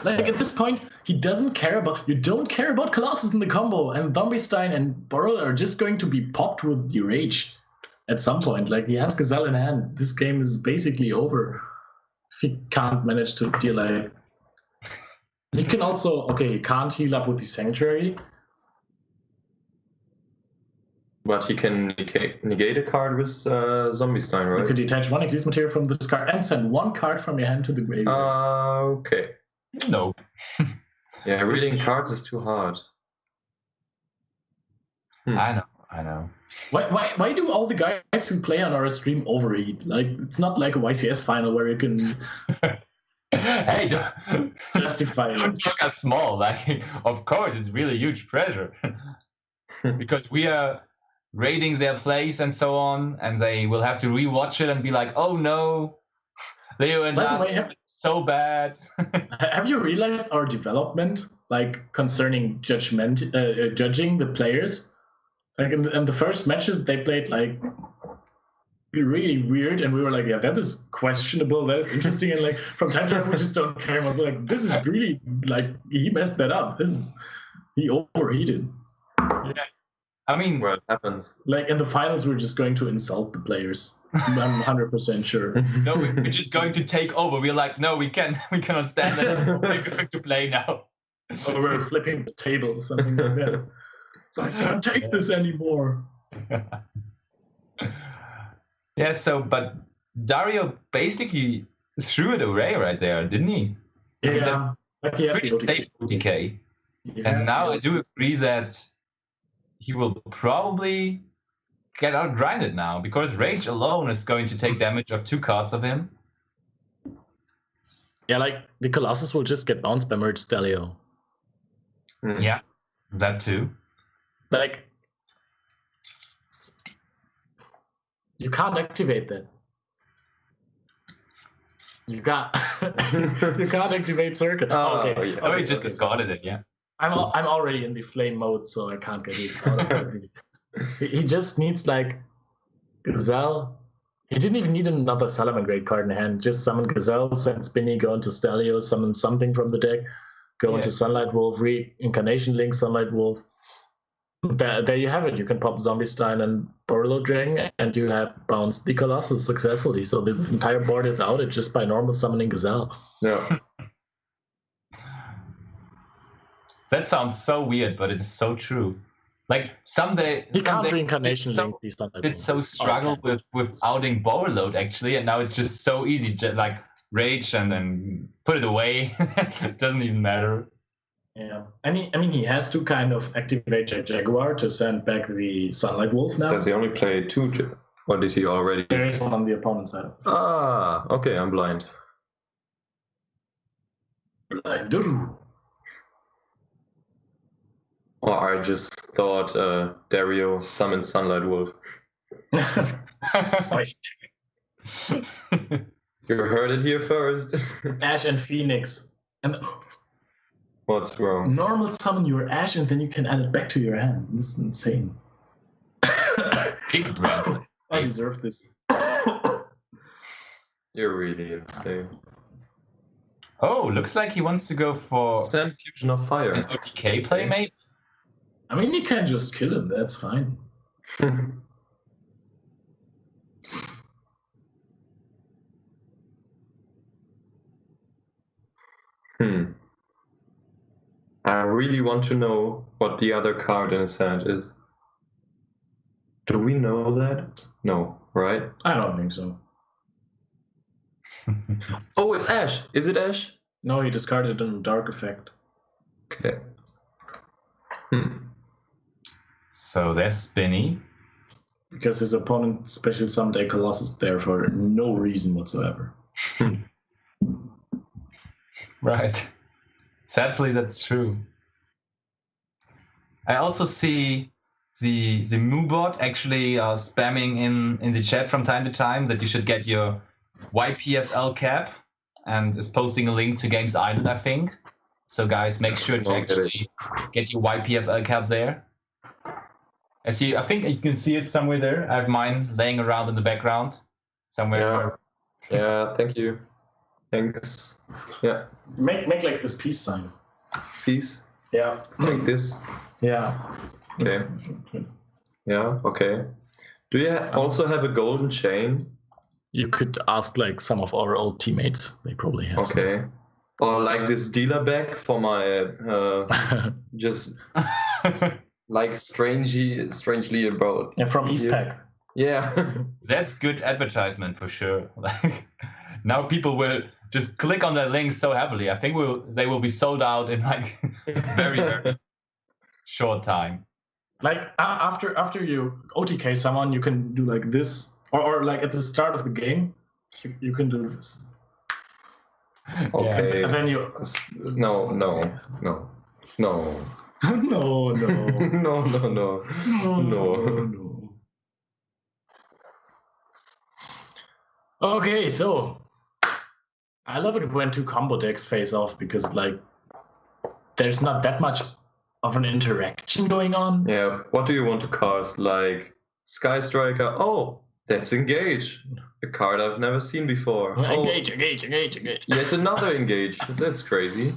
Like at this point, you don't care about Colossus in the combo, and Zombie and Burl are just going to be popped with the rage at some point. Like he has Gazelle in hand. This game is basically over. If he can't manage to deal like. He can also he can't heal up with the Sanctuary. But he can negate a card with Zombie-Stein, right? You could detach one Exist material from this card and send one card from your hand to the graveyard. Okay. No. Yeah, reading cards is too hard. I know. Why do all the guys who play on our stream overeat? Like it's not like a YCS final where you can hey, don't justify it. Don't look as small. Like, of course, it's really huge pressure because we are raiding their place and so on, and they will have to rewatch it and be like, "Oh no, Leo and us so bad." Have you realized our development, like concerning judging the players? Like in the first matches, they played like really weird, and we were like, "Yeah, that is questionable. That is interesting." And like from time to time, we just don't care. And we're like, "This is really like he messed that up. He overheated." Yeah. I mean, what happens? Like in the finals, we're just going to insult the players. I'm 100% sure. No, we're just going to take over. We're like, no, we cannot stand that. We're going to play now. Or we're flipping the table or something like that. So I can't take this anymore. Yeah. So, but Dario basically threw it away right there, didn't he? Yeah. I mean, pretty safe OTK. Yeah, and now I do agree that he will probably get out grinded now because Rage alone is going to take damage of 2 cards of him. Yeah, like the Colossus will just get bounced by Merge Stelio. Yeah, that too. Like, you can't activate that. You can't activate Circuit. Okay. Yeah. Oh, he just discarded it, yeah. I'm already in the flame mode, so I can't get it out of it. He just needs like Gazelle. He didn't even need another Salamangreat card in hand. Just summon Gazelle, send Spinny, go into Stelio, summon something from the deck, go into Sunlight Wolf, Reincarnation Link, Sunlight Wolf. There you have it. You can pop Zombie-Stein and Borlo Drang, and you have bounced the Colossus successfully. So this entire board is outed just by normal summoning Gazelle. Yeah. That sounds so weird, but it's so true. Like someday he can't Reincarnation Link. It's so struggle with outing Borload actually, and now it's just so easy. Just like rage and put it away. It doesn't even matter. Yeah, he has to kind of activate Jaguar to send back the Sunlight Wolf now. Does he only play 2? Or did he already? There is one on the opponent's side. Okay, I'm blind. Blind. Or I just thought Dario summoned Sunlight Wolf. Spicy. You heard it here first. Ash and Phoenix. And what's wrong? Normal summon your Ash and then you can add it back to your hand. This is insane. I deserve this. You're really insane. Oh, looks like he wants to go for Sand Fusion of Fire. An OTK play, maybe? I mean, you can just kill him. That's fine. I really want to know what the other card in his hand is. Do we know that? No, right? I don't think so. Oh, it's Ash. Is it Ash? No, he discarded a Dark Effect. Okay. So there's Spinny. Because his opponent special summoned a Colossus there for no reason whatsoever. Right. Sadly, that's true. I also see the Moobot actually spamming in the chat from time to time that you should get your YPFL cap, and is posting a link to Games Island, I think. So guys, make sure to actually get your YPFL cap there. I think you can see it somewhere there. I have mine laying around in the background somewhere. Yeah, thank you. Thanks. Yeah. Make like this peace sign. Peace. Yeah. Like this. Yeah. Okay. Yeah. Okay. Do you also have a golden chain? You could ask like some of our old teammates. They probably have. Okay. Or like this dealer bag for my just like strangely about. Yeah, from here. Eastpack. Yeah. That's good advertisement for sure. Like now people will just click on the link so heavily. I think they will be sold out in like very short time. Like after you OTK someone, you can do like this, or like at the start of the game, you can do this. Okay. And then you. No. no. No. No. No. No. Okay, so I love it when two combo decks face off because like there's not that much of an interaction going on. Yeah. What do you want to cast? Like Sky Striker? Oh, that's Engage. A card I've never seen before. Engage. Yet another Engage. That's crazy.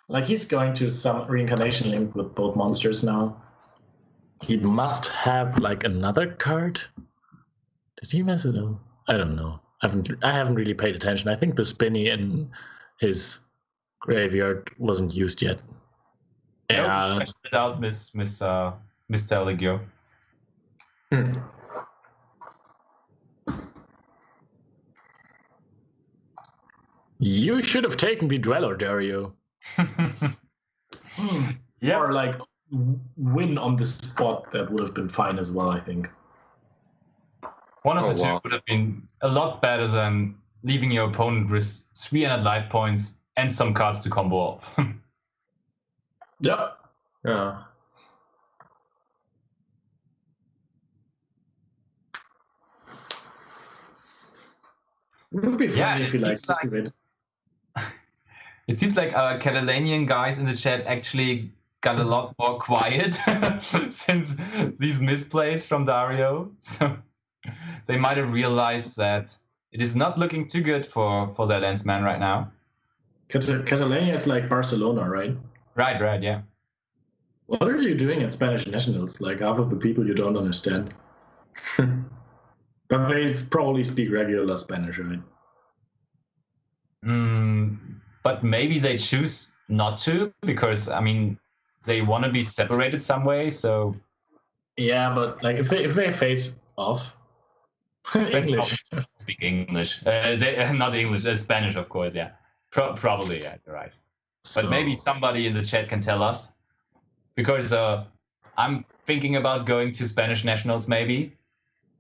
Like he's going to some reincarnation link with both monsters now. He must have like another card. Did he mess it up? I don't know. I haven't really paid attention. I think the spinny in his graveyard wasn't used yet. Yeah. Spit out Mr. Legio. You should have taken the Dweller, Dario. Yeah. Or like win on the spot. That would have been fine as well, I think. One of the two would have been a lot better than leaving your opponent with 300 life points and some cards to combo off. Yeah. Yeah. It would be funny if he likes to do it. It seems like our Catalanian guys in the chat actually got a lot more quiet since these misplays from Dario. So they might have realized that it is not looking too good for their landsman right now. Catalonia is like Barcelona, right? Right, yeah. What are you doing at Spanish nationals? Like half of the people you don't understand. But they probably speak regular Spanish, right? But maybe they choose not to because, I mean, they want to be separated some way, so... Yeah, but like if they face off... English. Speak English. Not English, Spanish, of course, yeah. Probably, yeah, you're right. But maybe somebody in the chat can tell us. Because I'm thinking about going to Spanish nationals, maybe.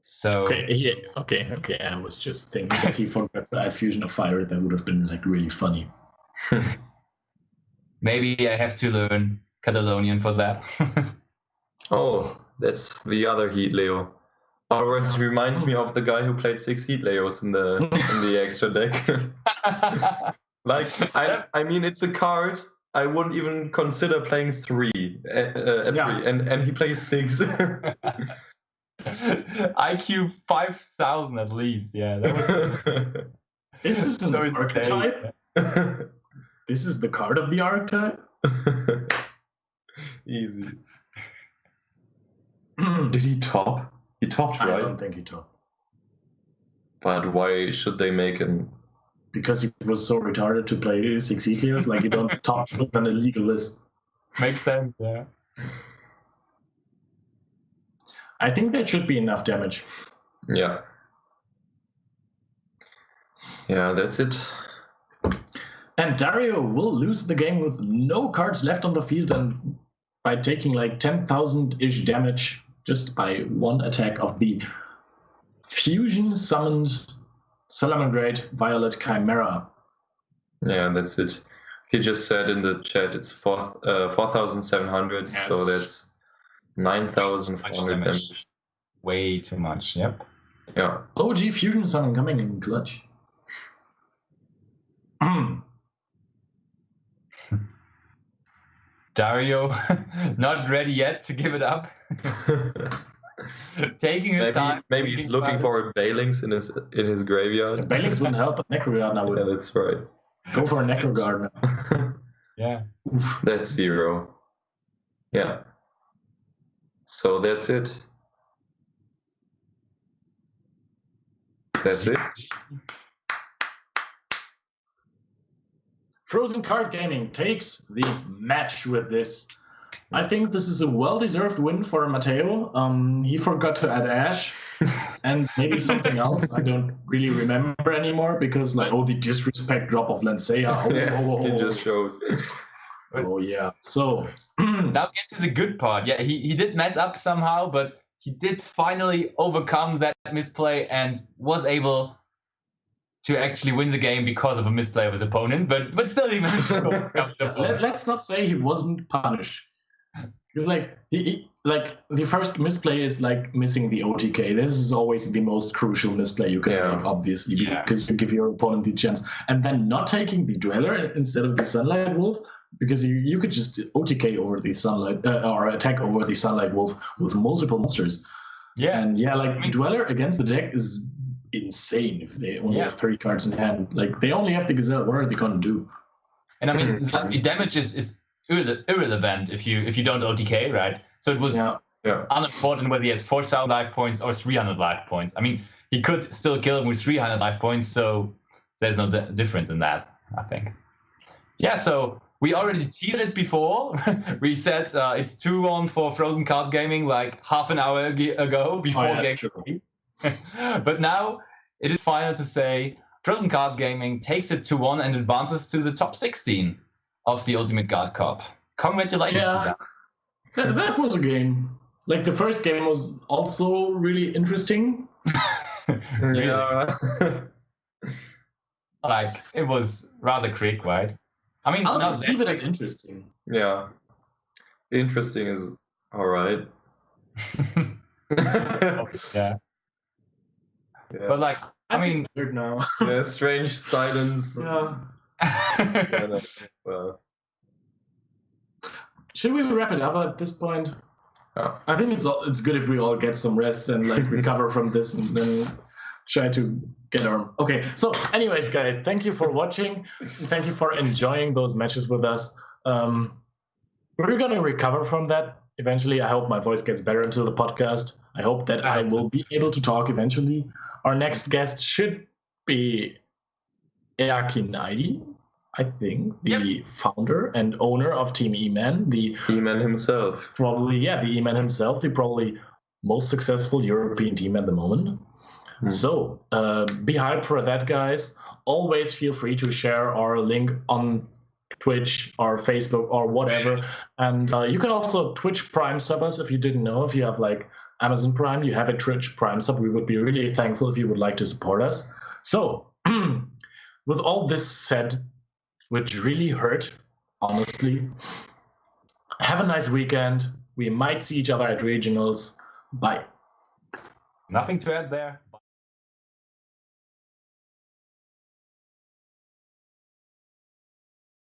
So okay. I was just thinking that he forgot to add Fusion of Fire. That would have been like really funny. Maybe I have to learn Catalonian for that. Oh, that's the other Heat Leo. Always reminds me of the guy who played 6 Heat Leos in the extra deck. Like I mean, it's a card I wouldn't even consider playing 3 and he plays 6. IQ 5,000 at least, yeah. That was this is an archetype. This is the card of the archetype. Easy. Did he top? He topped, right? I don't think he topped. But why should they make him? Because he was so retarded to play 6 Ethlios, like you don't top with an illegal list. Makes sense, yeah. I think that should be enough damage. Yeah. Yeah, that's it. And Dario will lose the game with no cards left on the field and by taking like 10,000-ish damage just by one attack of the fusion summoned Salamangreat Violet Chimera. Yeah, that's it. He just said in the chat it's 4,700, yes. So that's 9,400 damage. Way too much, yep. Yeah. OG Fusion Summon coming in clutch. Dario, not ready yet to give it up. Taking his time. Maybe he's looking for Bailings in his graveyard. Bailings wouldn't help, but Necroguard now would. Yeah, that's right. Go for a Necroguard now. Yeah. That's 0. Yeah. So that's it. That's it. Frozen Card Gaming takes the match with this. I think this is a well-deserved win for Matteo. He forgot to add Ash and maybe something else. I don't really remember anymore because the disrespect drop of Lancea. He just showed. Oh yeah. So now gets to the good part. Yeah, he did mess up somehow, but he did finally overcome that misplay and was able to actually win the game because of a misplay of his opponent. But still, he managed to overcome his opponent. Let's not say he wasn't punished. Because he the first misplay is missing the OTK. This is always the most crucial misplay you can make, obviously, because you give your opponent the chance. And then not taking the Dweller instead of the Sunlight Wolf, because you could just OTK over the Sunlight or attack over the Sunlight Wolf with multiple monsters. Yeah, and Dweller against the deck is insane if they only have 3 cards in hand. They only have the Gazelle. What are they gonna do? And I mean, the damage is irrelevant if you don't OTK, right? So it was unimportant whether he has 4,000 life points or 300 life points. I mean, he could still kill him with 300 life points, so there's no difference in that, I think. Yeah, so we already teased it before. We said it's 2-1 for Frozen Card Gaming half an hour ago before game 3. But now it is final to say Frozen Card Gaming takes it 2-1 and advances to the top 16 of the Ultimate Guard Cup. Congratulations to that. That was a game. The first game was also really interesting. Yeah. It was rather quick, right? I mean, I'll just leave it at interesting. Yeah. Interesting is all right. Yeah. But I mean, now. Yeah, strange silence. Yeah. Well. Should we wrap it up at this point? Yeah. I think it's good if we all get some rest and recover from this and then try to get our... Okay, so anyways, guys, thank you for watching. Thank you for enjoying those matches with us. We're going to recover from that eventually. I hope my voice gets better into the podcast. I hope that I will be able to talk eventually. Our next guest should be Eaki, I think, the founder and owner of Team E-Man. The E-Man himself. Probably, the E-Man himself, the probably most successful European team at the moment. So be hyped for that, guys. Always feel free to share our link on Twitch or Facebook or whatever. And you can also Twitch Prime sub us if you didn't know. If you have Amazon Prime, you have a Twitch Prime sub. We would be really thankful if you would like to support us. So with all this said, which really hurt, honestly, have a nice weekend. We might see each other at regionals. Bye. Nothing to add there.